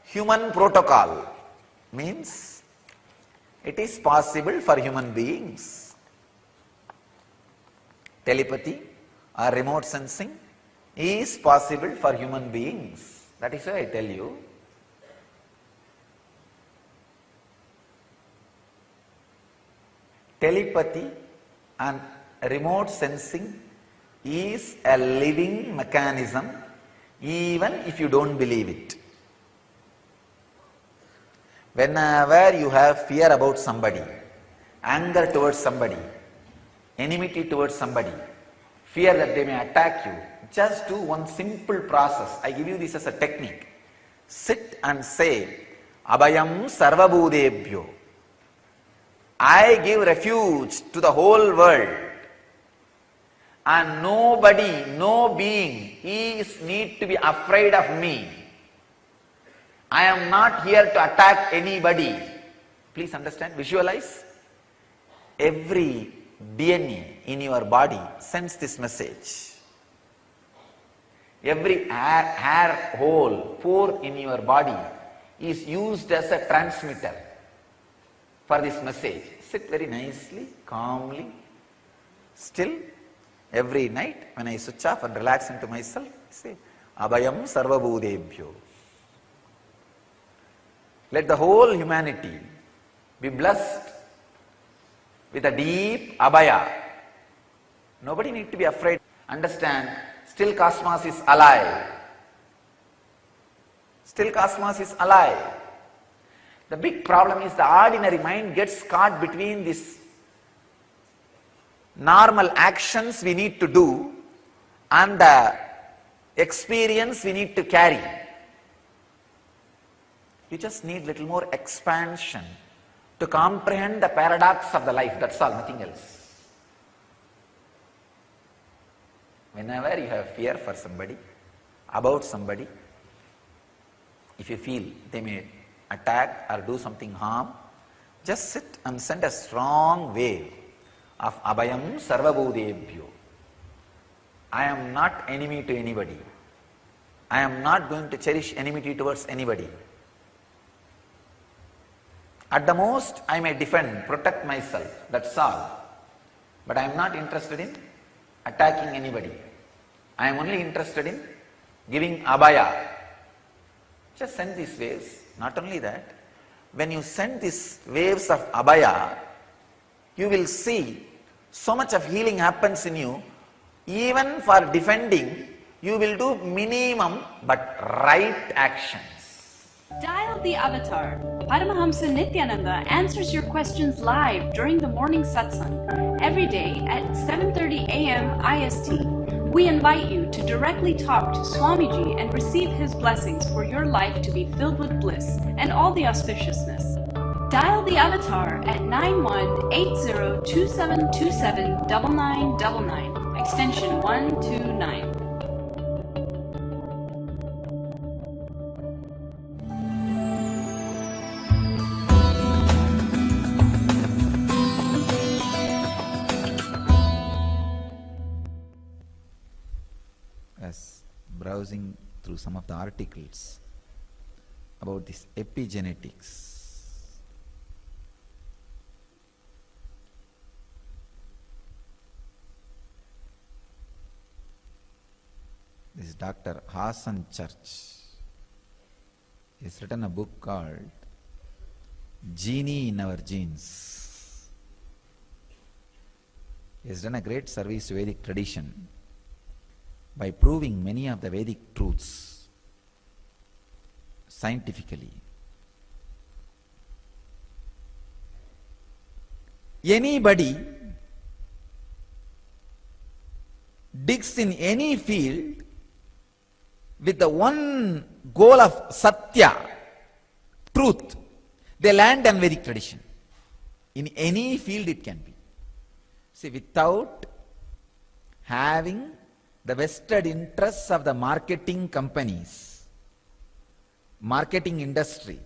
[SPEAKER 4] human protocol. Means it is possible for human beings. Telepathy or remote sensing is possible for human beings. That is why I tell you, telepathy and remote sensing is a living mechanism even if you don't believe it. Whenever you have fear about somebody, anger towards somebody, enmity towards somebody, fear that they may attack you, just do one simple process. I give you this as a technique. Sit and say, Abhayam Sarvabhudebhyo. I give refuge to the whole world. And nobody, no being need to be afraid of me. I am not here to attack anybody. Please understand, visualize. Every DNA in your body sends this message. Every hair hole, pore in your body is used as a transmitter for this message. Sit very nicely, calmly, still. Every night when I switch off and relax into myself, say, Abhayam Sarvabhudebhyo. Let the whole humanity be blessed with a deep abhaya. Nobody need to be afraid. Understand, still cosmos is alive. Still cosmos is alive. The big problem is the ordinary mind gets caught between these normal actions we need to do and the experience we need to carry. You just need little more expansion to comprehend the paradox of the life, that's all, nothing else. Whenever you have fear for somebody, about somebody, if you feel they may attack or do something harm, just sit and send a strong wave of Abhayam Sarvabhudebhyo. I am not enemy to anybody. I am not going to cherish enmity towards anybody. At the most, I may defend, protect myself, that's all. But I am not interested in attacking anybody. I am only interested in giving abhaya. Just send these waves. Not only that, when you send these waves of abhaya, you will see so much of healing happens in you. Even for defending, you will do minimum but right actions.
[SPEAKER 5] Dial the Avatar. Paramahamsa Nithyananda answers your questions live during the morning satsang every day at 7:30 a.m. IST. We invite you to directly talk to Swamiji and receive his blessings for your life to be filled with bliss and all the auspiciousness. Dial the Avatar at 918027279999, extension 129.
[SPEAKER 4] Browsing through some of the articles about this epigenetics. This is Dr. Hassan Church. He has written a book called Genie in Our Genes. He has done a great service to Vedic tradition by proving many of the Vedic truths scientifically. Anybody digs in any field with the one goal of Satya, truth, they land on Vedic tradition. In any field it can be. See, without having the vested interests of the marketing companies, marketing industry,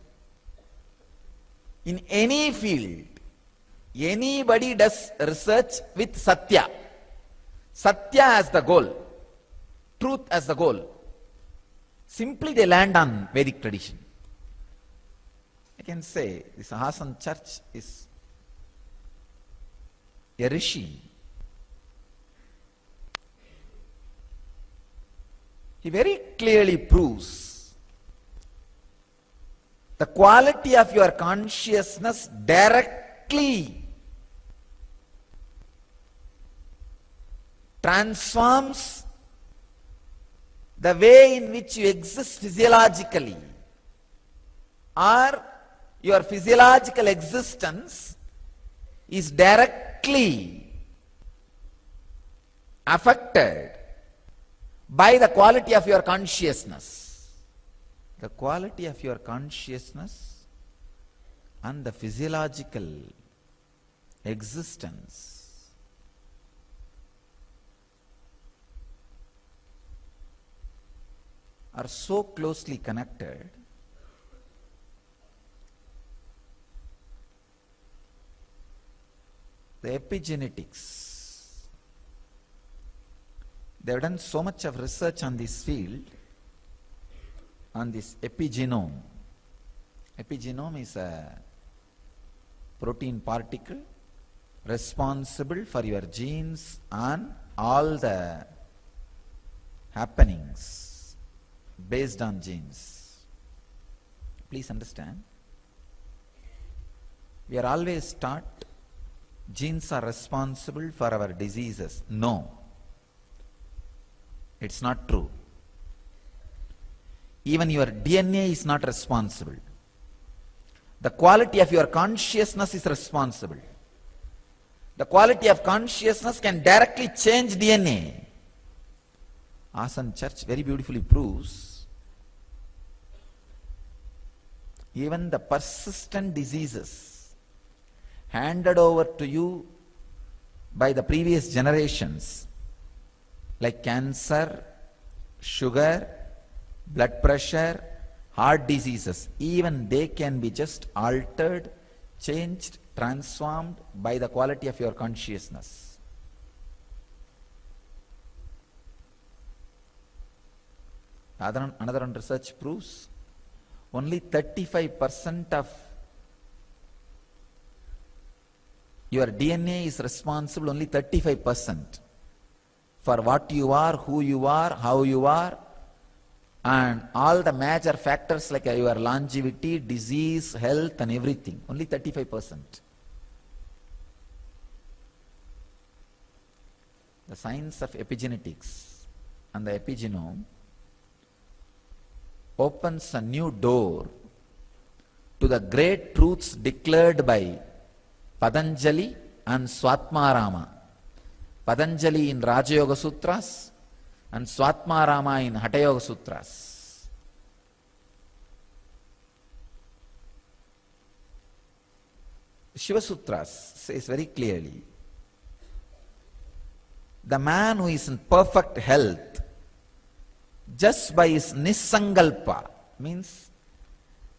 [SPEAKER 4] in any field, anybody does research with Satya. Satya as the goal, truth as the goal. Simply they land on Vedic tradition. I can say this Hassan Church is a rishi. He very clearly proves the quality of your consciousness directly transforms the way in which you exist physiologically, or your physiological existence is directly affected by the quality of your consciousness. The quality of your consciousness and the physiological existence are so closely connected the epigenetics. They have done so much of research on this field, on this epigenome. Epigenome is a protein particle responsible for your genes and all the happenings based on genes. Please understand, we are always taught genes are responsible for our diseases. No. It's not true. Even your DNA is not responsible. The quality of your consciousness is responsible. The quality of consciousness can directly change DNA. Asan Church very beautifully proves even the persistent diseases handed over to you by the previous generations, like cancer, sugar, blood pressure, heart diseases, even they can be just altered, changed, transformed by the quality of your consciousness. Another research proves only 35% of your DNA is responsible, only 35%, for what you are, who you are, how you are, and all the major factors like your longevity, disease, health and everything. Only 35%. The science of epigenetics and the epigenome opens a new door to the great truths declared by Patanjali and Swatmarama. Patanjali in Raja Yoga Sutras and Swatmarama in Hatha Yoga Sutras. Shiva Sutras says very clearly, the man who is in perfect health just by his nisangalpa, means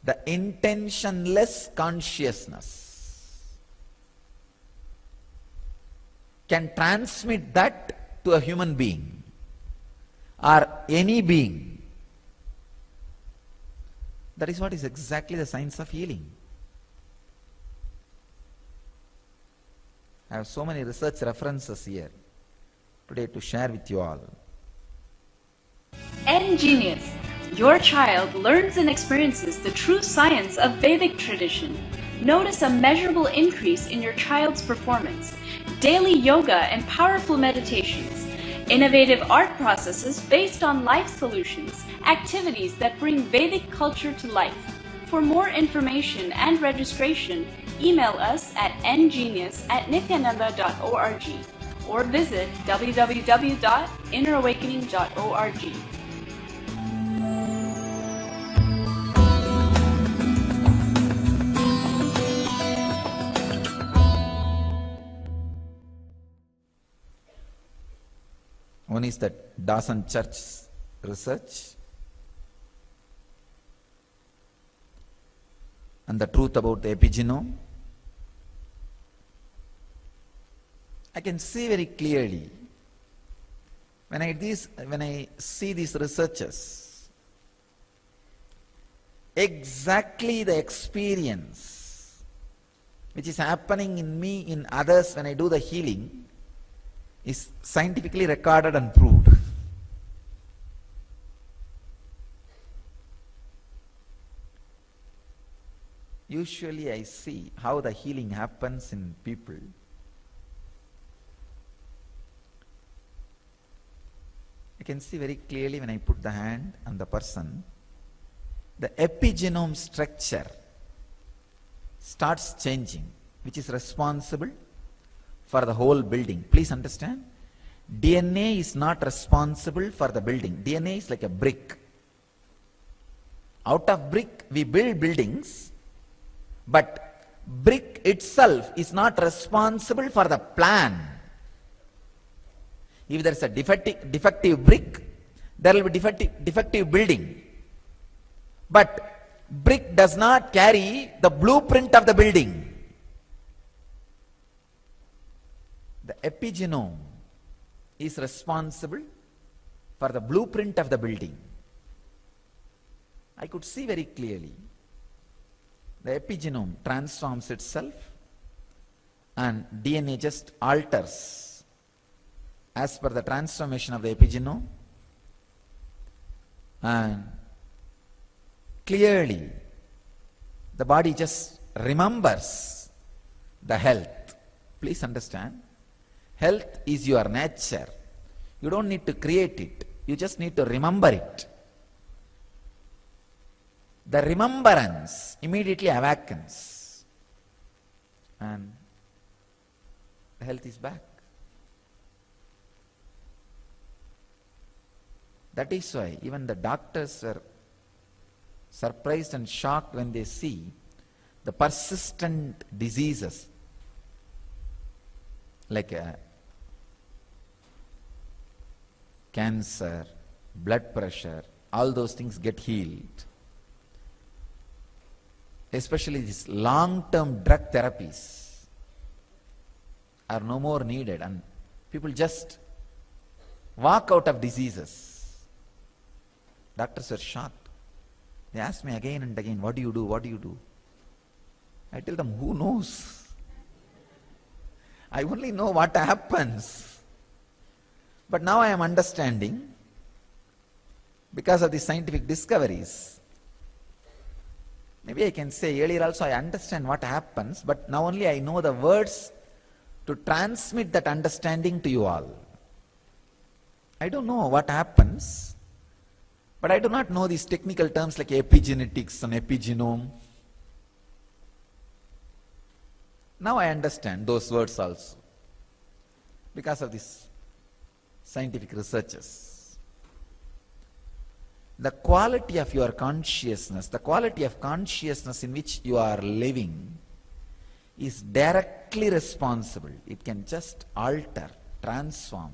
[SPEAKER 4] the intentionless consciousness, can transmit that to a human being or any being. That is what is exactly the science of healing. I have so many research references here today to share with you all.
[SPEAKER 5] Ingenious. Your child learns and experiences the true science of Vedic tradition. Notice a measurable increase in your child's performance. Daily yoga and powerful meditations. Innovative art processes based on life solutions. Activities that bring Vedic culture to life. For more information and registration, email us at ngenius@nithyananda.org or visit www.innerawakening.org.
[SPEAKER 4] One is that Dawson Church research and the truth about the epigenome. I can see very clearly when I see these researches, exactly the experience which is happening in me, in others when I do the healing, is scientifically recorded and proved. Usually I see how the healing happens in people. I can see very clearly when I put the hand on the person, the epigenome structure starts changing, which is responsible for the whole building. Please understand, DNA is not responsible for the building. DNA is like a brick. Out of brick we build buildings, but brick itself is not responsible for the plan. If there is a defective brick, there will be defective building. But brick does not carry the blueprint of the building. The epigenome is responsible for the blueprint of the building. I could see very clearly the epigenome transforms itself and DNA just alters as per the transformation of the epigenome, and clearly the body just remembers the health. Please understand, health is your nature. You don't need to create it. You just need to remember it. the remembrance immediately awakens and the health is back. That is why even the doctors were surprised and shocked when they see the persistent diseases like cancer, blood pressure, all those things get healed. Especially these long-term drug therapies are no more needed and people just walk out of diseases. Doctors were shocked. They asked me again and again, what do you do? What do you do? I tell them, who knows? I only know what happens. But now I am understanding, because of the scientific discoveries. Maybe I can say earlier also I understand what happens, but now only I know the words to transmit that understanding to you all. I don't know what happens. But I do not know these technical terms like epigenetics and epigenome. Now I understand those words also because of these scientific researches. The quality of your consciousness, the quality of consciousness in which you are living is directly responsible. It can just alter, transform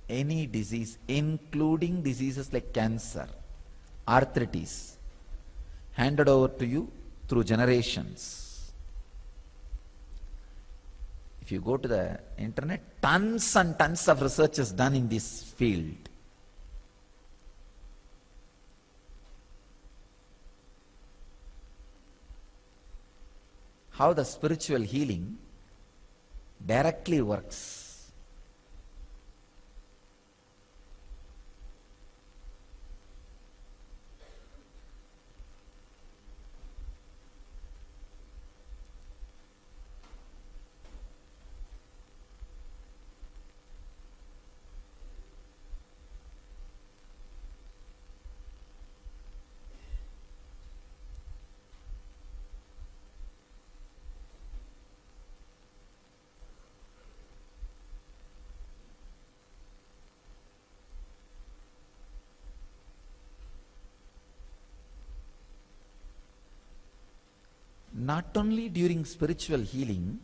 [SPEAKER 4] any disease, including diseases like cancer, arthritis, handed over to you through generations. If you go to the internet, tons and tons of research is done in this field. How the spiritual healing directly works. Not only during spiritual healing,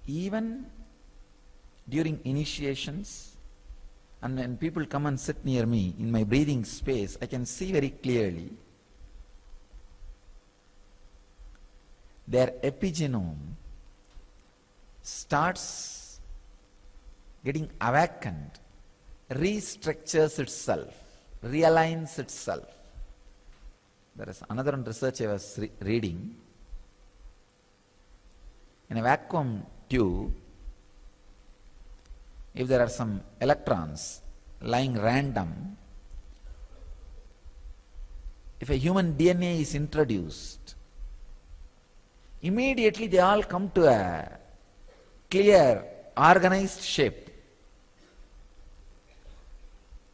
[SPEAKER 4] even during initiations, and when people come and sit near me in my breathing space, I can see very clearly their epigenome starts getting awakened, restructures itself, realigns itself. There is another research I was reading. In a vacuum tube, if there are some electrons lying random, if a human DNA is introduced, immediately they all come to a clear, organized shape.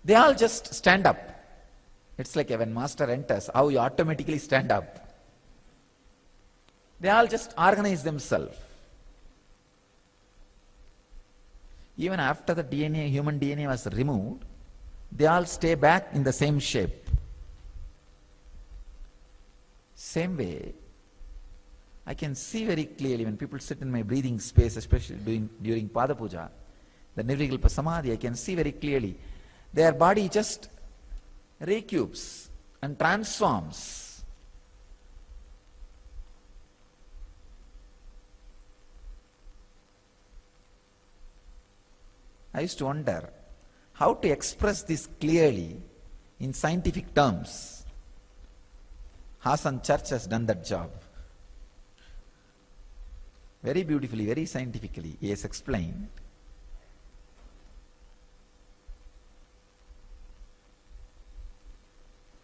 [SPEAKER 4] They all just stand up. It's like when master enters, how you automatically stand up. They all just organize themselves. Even after the DNA, human DNA was removed, they all stay back in the same shape. Same way, I can see very clearly when people sit in my breathing space, especially during Pada Puja, the Nirvikalpa Samadhi, I can see very clearly their body just recupes and transforms. I used to wonder how to express this clearly in scientific terms. Hassan Church has done that job. Very beautifully, very scientifically, he has explained.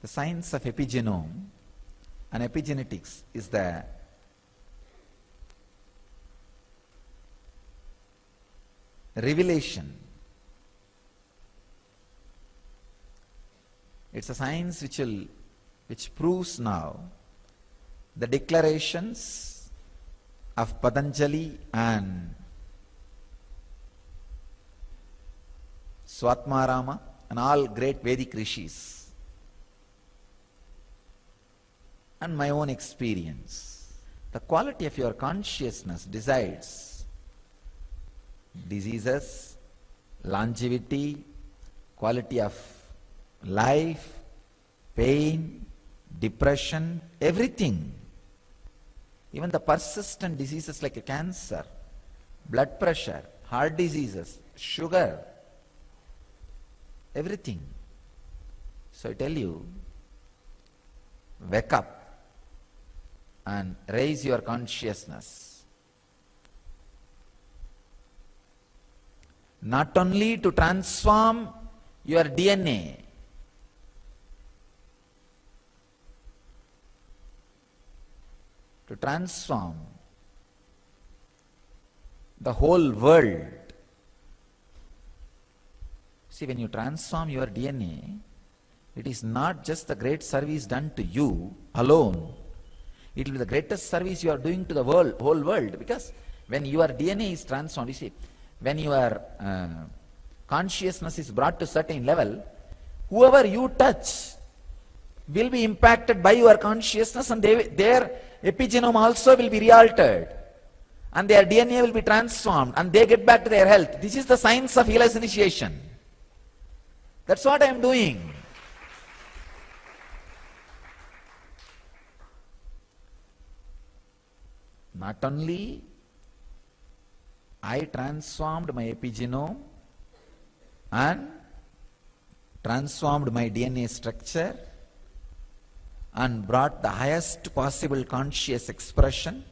[SPEAKER 4] The science of epigenome and epigenetics is the revelation. It's a science which will which proves now the declarations of Patanjali and Swatmarama and all great Vedic rishis, and my own experience. The quality of your consciousness decides diseases, longevity, quality of life, pain, depression, everything. Even the persistent diseases like cancer, blood pressure, heart diseases, sugar, everything. So I tell you, wake up and raise your consciousness. Not only to transform your DNA, to transform the whole world. See, when you transform your DNA, it is not just the great service done to you alone. It will be the greatest service you are doing to the world, whole world. Because when your DNA is transformed, you see, when your consciousness is brought to certain level, whoever you touch will be impacted by your consciousness, and their epigenome also will be re-altered, and their DNA will be transformed, and they get back to their health. This is the science of healer's initiation. That's what I am doing. Not only I transformed my epigenome and transformed my DNA structure and brought the highest possible conscious expression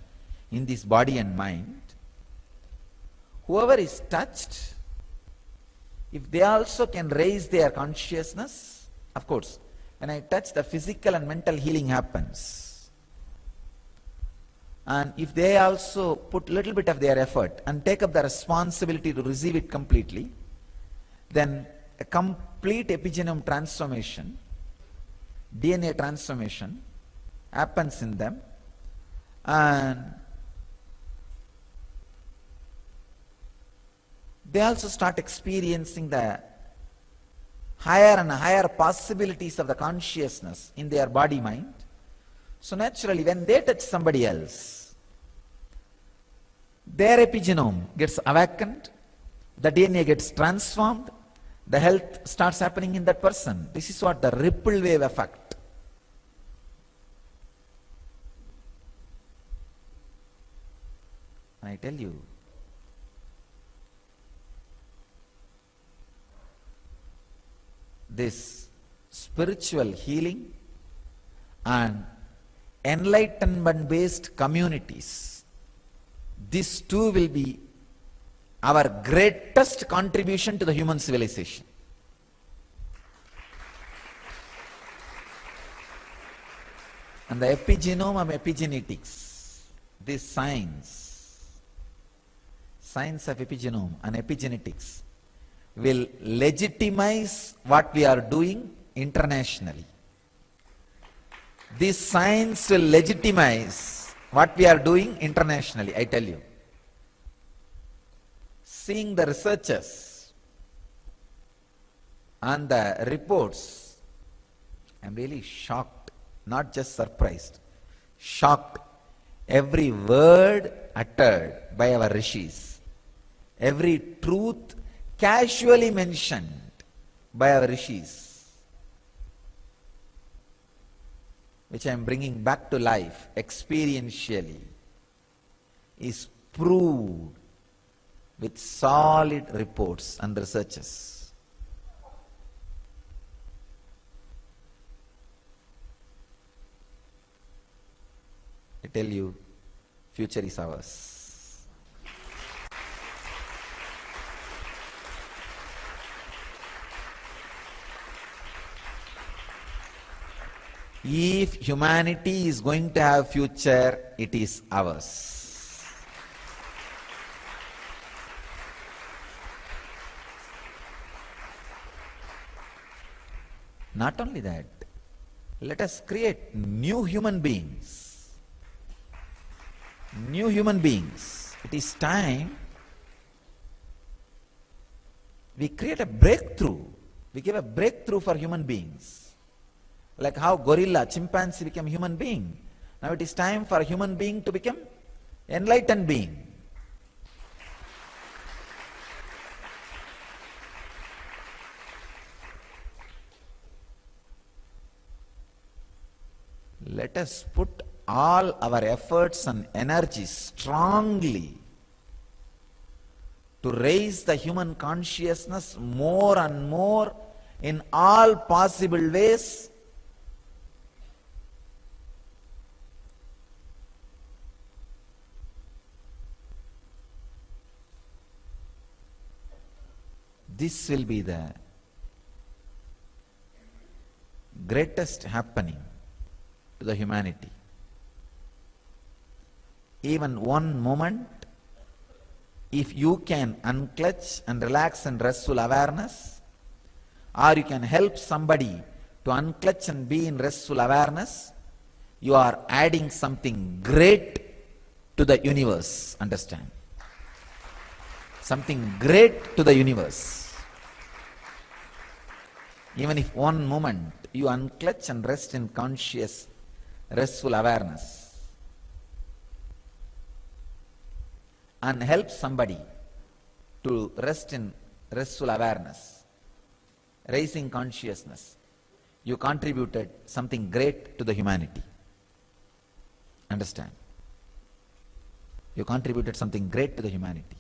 [SPEAKER 4] in this body and mind. Whoever is touched, if they also can raise their consciousness, of course, when I touch, the physical and mental healing happens. And if they also put little bit of their effort and take up the responsibility to receive it completely, then a complete epigenome transformation, DNA transformation happens in them, and they also start experiencing the higher and higher possibilities of the consciousness in their body mind. So naturally, when they touch somebody else, their epigenome gets awakened, the DNA gets transformed, the health starts happening in that person. This is what the ripple wave effect. And I tell you, this spiritual healing and enlightenment based communities, this too will be our greatest contribution to the human civilization. And the epigenome of epigenetics, this science of epigenome and epigenetics, will legitimize what we are doing internationally. This science will legitimize what we are doing internationally, I tell you. Seeing the researchers and the reports, I am really shocked, not just surprised, shocked. Every word uttered by our rishis, every truth casually mentioned by our rishis, which I am bringing back to life experientially, is proved with solid reports and researches. I tell you, future is ours. If humanity is going to have future, it is ours. Not only that, Let us create new human beings. New human beings. It is time we create a breakthrough. We give a breakthrough for human beings. Like how gorilla, chimpanzee became human being. Now it is time for a human being to become enlightened being. Let us put all our efforts and energies strongly to raise the human consciousness more and more in all possible ways. This will be the greatest happening to the humanity. Even one moment, if you can unclutch and relax in restful awareness, or you can help somebody to unclutch and be in restful awareness, you are adding something great to the universe. Understand? Something great to the universe. Even if one moment you unclutch and rest in conscious, restful awareness, and help somebody to rest in restful awareness, raising consciousness, you contributed something great to the humanity. Understand? You contributed something great to the humanity.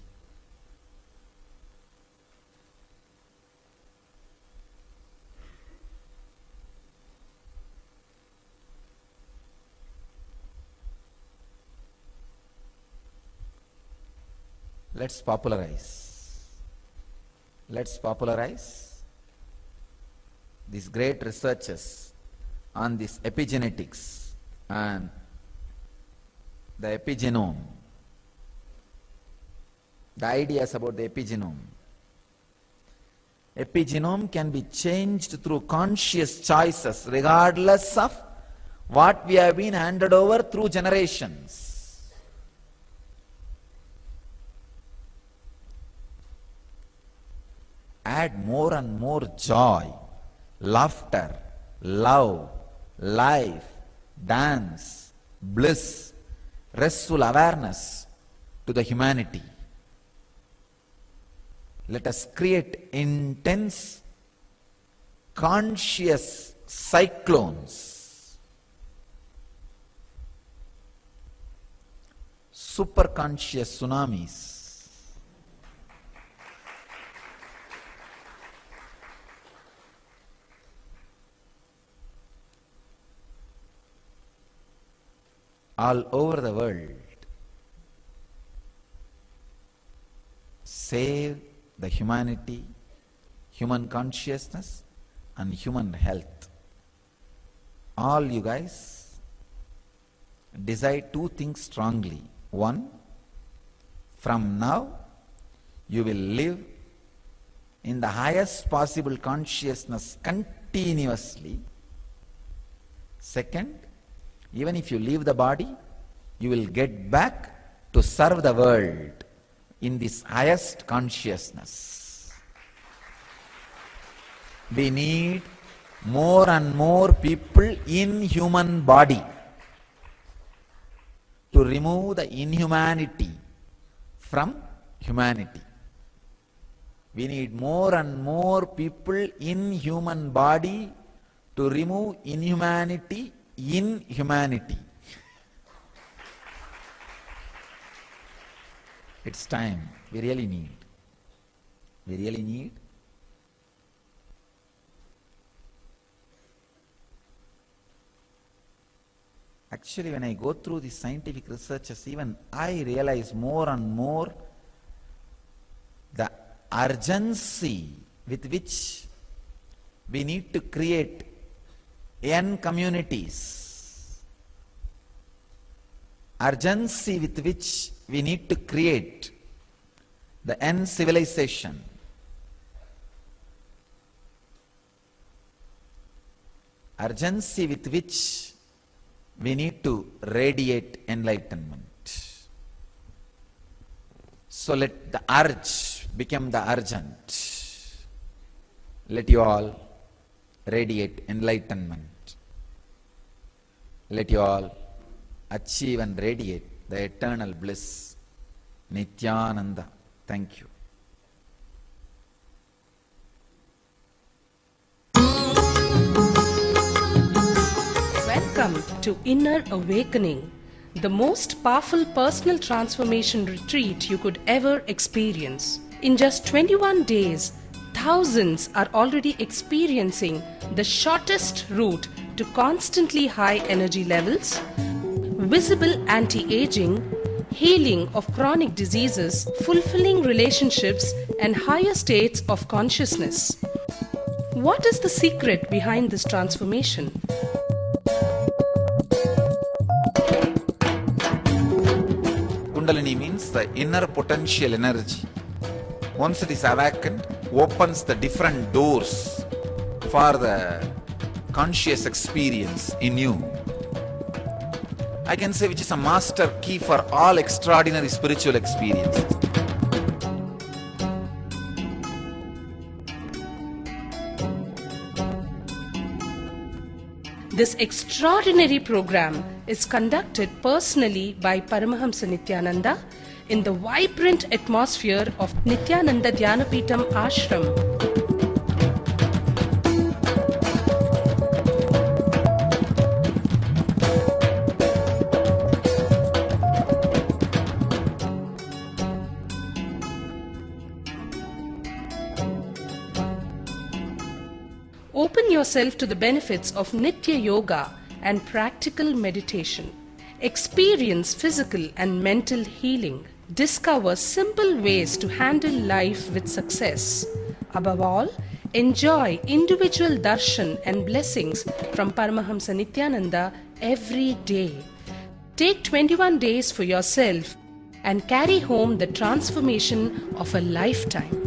[SPEAKER 4] Let's popularize these great researches on this epigenetics and the epigenome, the ideas about the epigenome. Epigenome can be changed through conscious choices regardless of what we have been handed over through generations. Add more and more joy, laughter, love, life, dance, bliss, restful awareness to the humanity. Let us create intense, conscious cyclones, superconscious tsunamis. All over the world. Save the humanity, human consciousness, and human health. All you guys decide two things strongly. One, from now you will live in the highest possible consciousness continuously. Second, even if you leave the body, you will get back to serve the world in this highest consciousness. We need more and more people in human body to remove the inhumanity from humanity. We need more and more people in human body to remove inhumanity in humanity. It's time. We really need. Actually, when I go through the scientific researches, even I realize more and more the urgency with which we need to create N communities, urgency with which we need to create the N civilization. urgency with which we need to radiate enlightenment. So let the urge become the urgent. Let you all radiate enlightenment. Let you all achieve and radiate the eternal bliss. Nithyananda. Thank you.
[SPEAKER 1] Welcome to Inner Awakening, the most powerful personal transformation retreat you could ever experience. In just 21 days, thousands are already experiencing the shortest route to constantly high energy levels, visible anti-aging, healing of chronic diseases, fulfilling relationships, and higher states of consciousness. What is the secret behind this transformation?
[SPEAKER 4] Kundalini means the inner potential energy. Once it is awakened, opens the different doors for the conscious experience in you. I can say which is a master key for all extraordinary spiritual experiences.
[SPEAKER 1] This extraordinary program is conducted personally by Pramahamsa Nithyananda in the vibrant atmosphere of Nithyananda Dhyanapitham Ashram. Open yourself to the benefits of Nitya Yoga and practical meditation. Experience physical and mental healing. Discover simple ways to handle life with success. Above all, enjoy individual darshan and blessings from Paramahamsa Nithyananda every day. Take 21 days for yourself and carry home the transformation of a lifetime.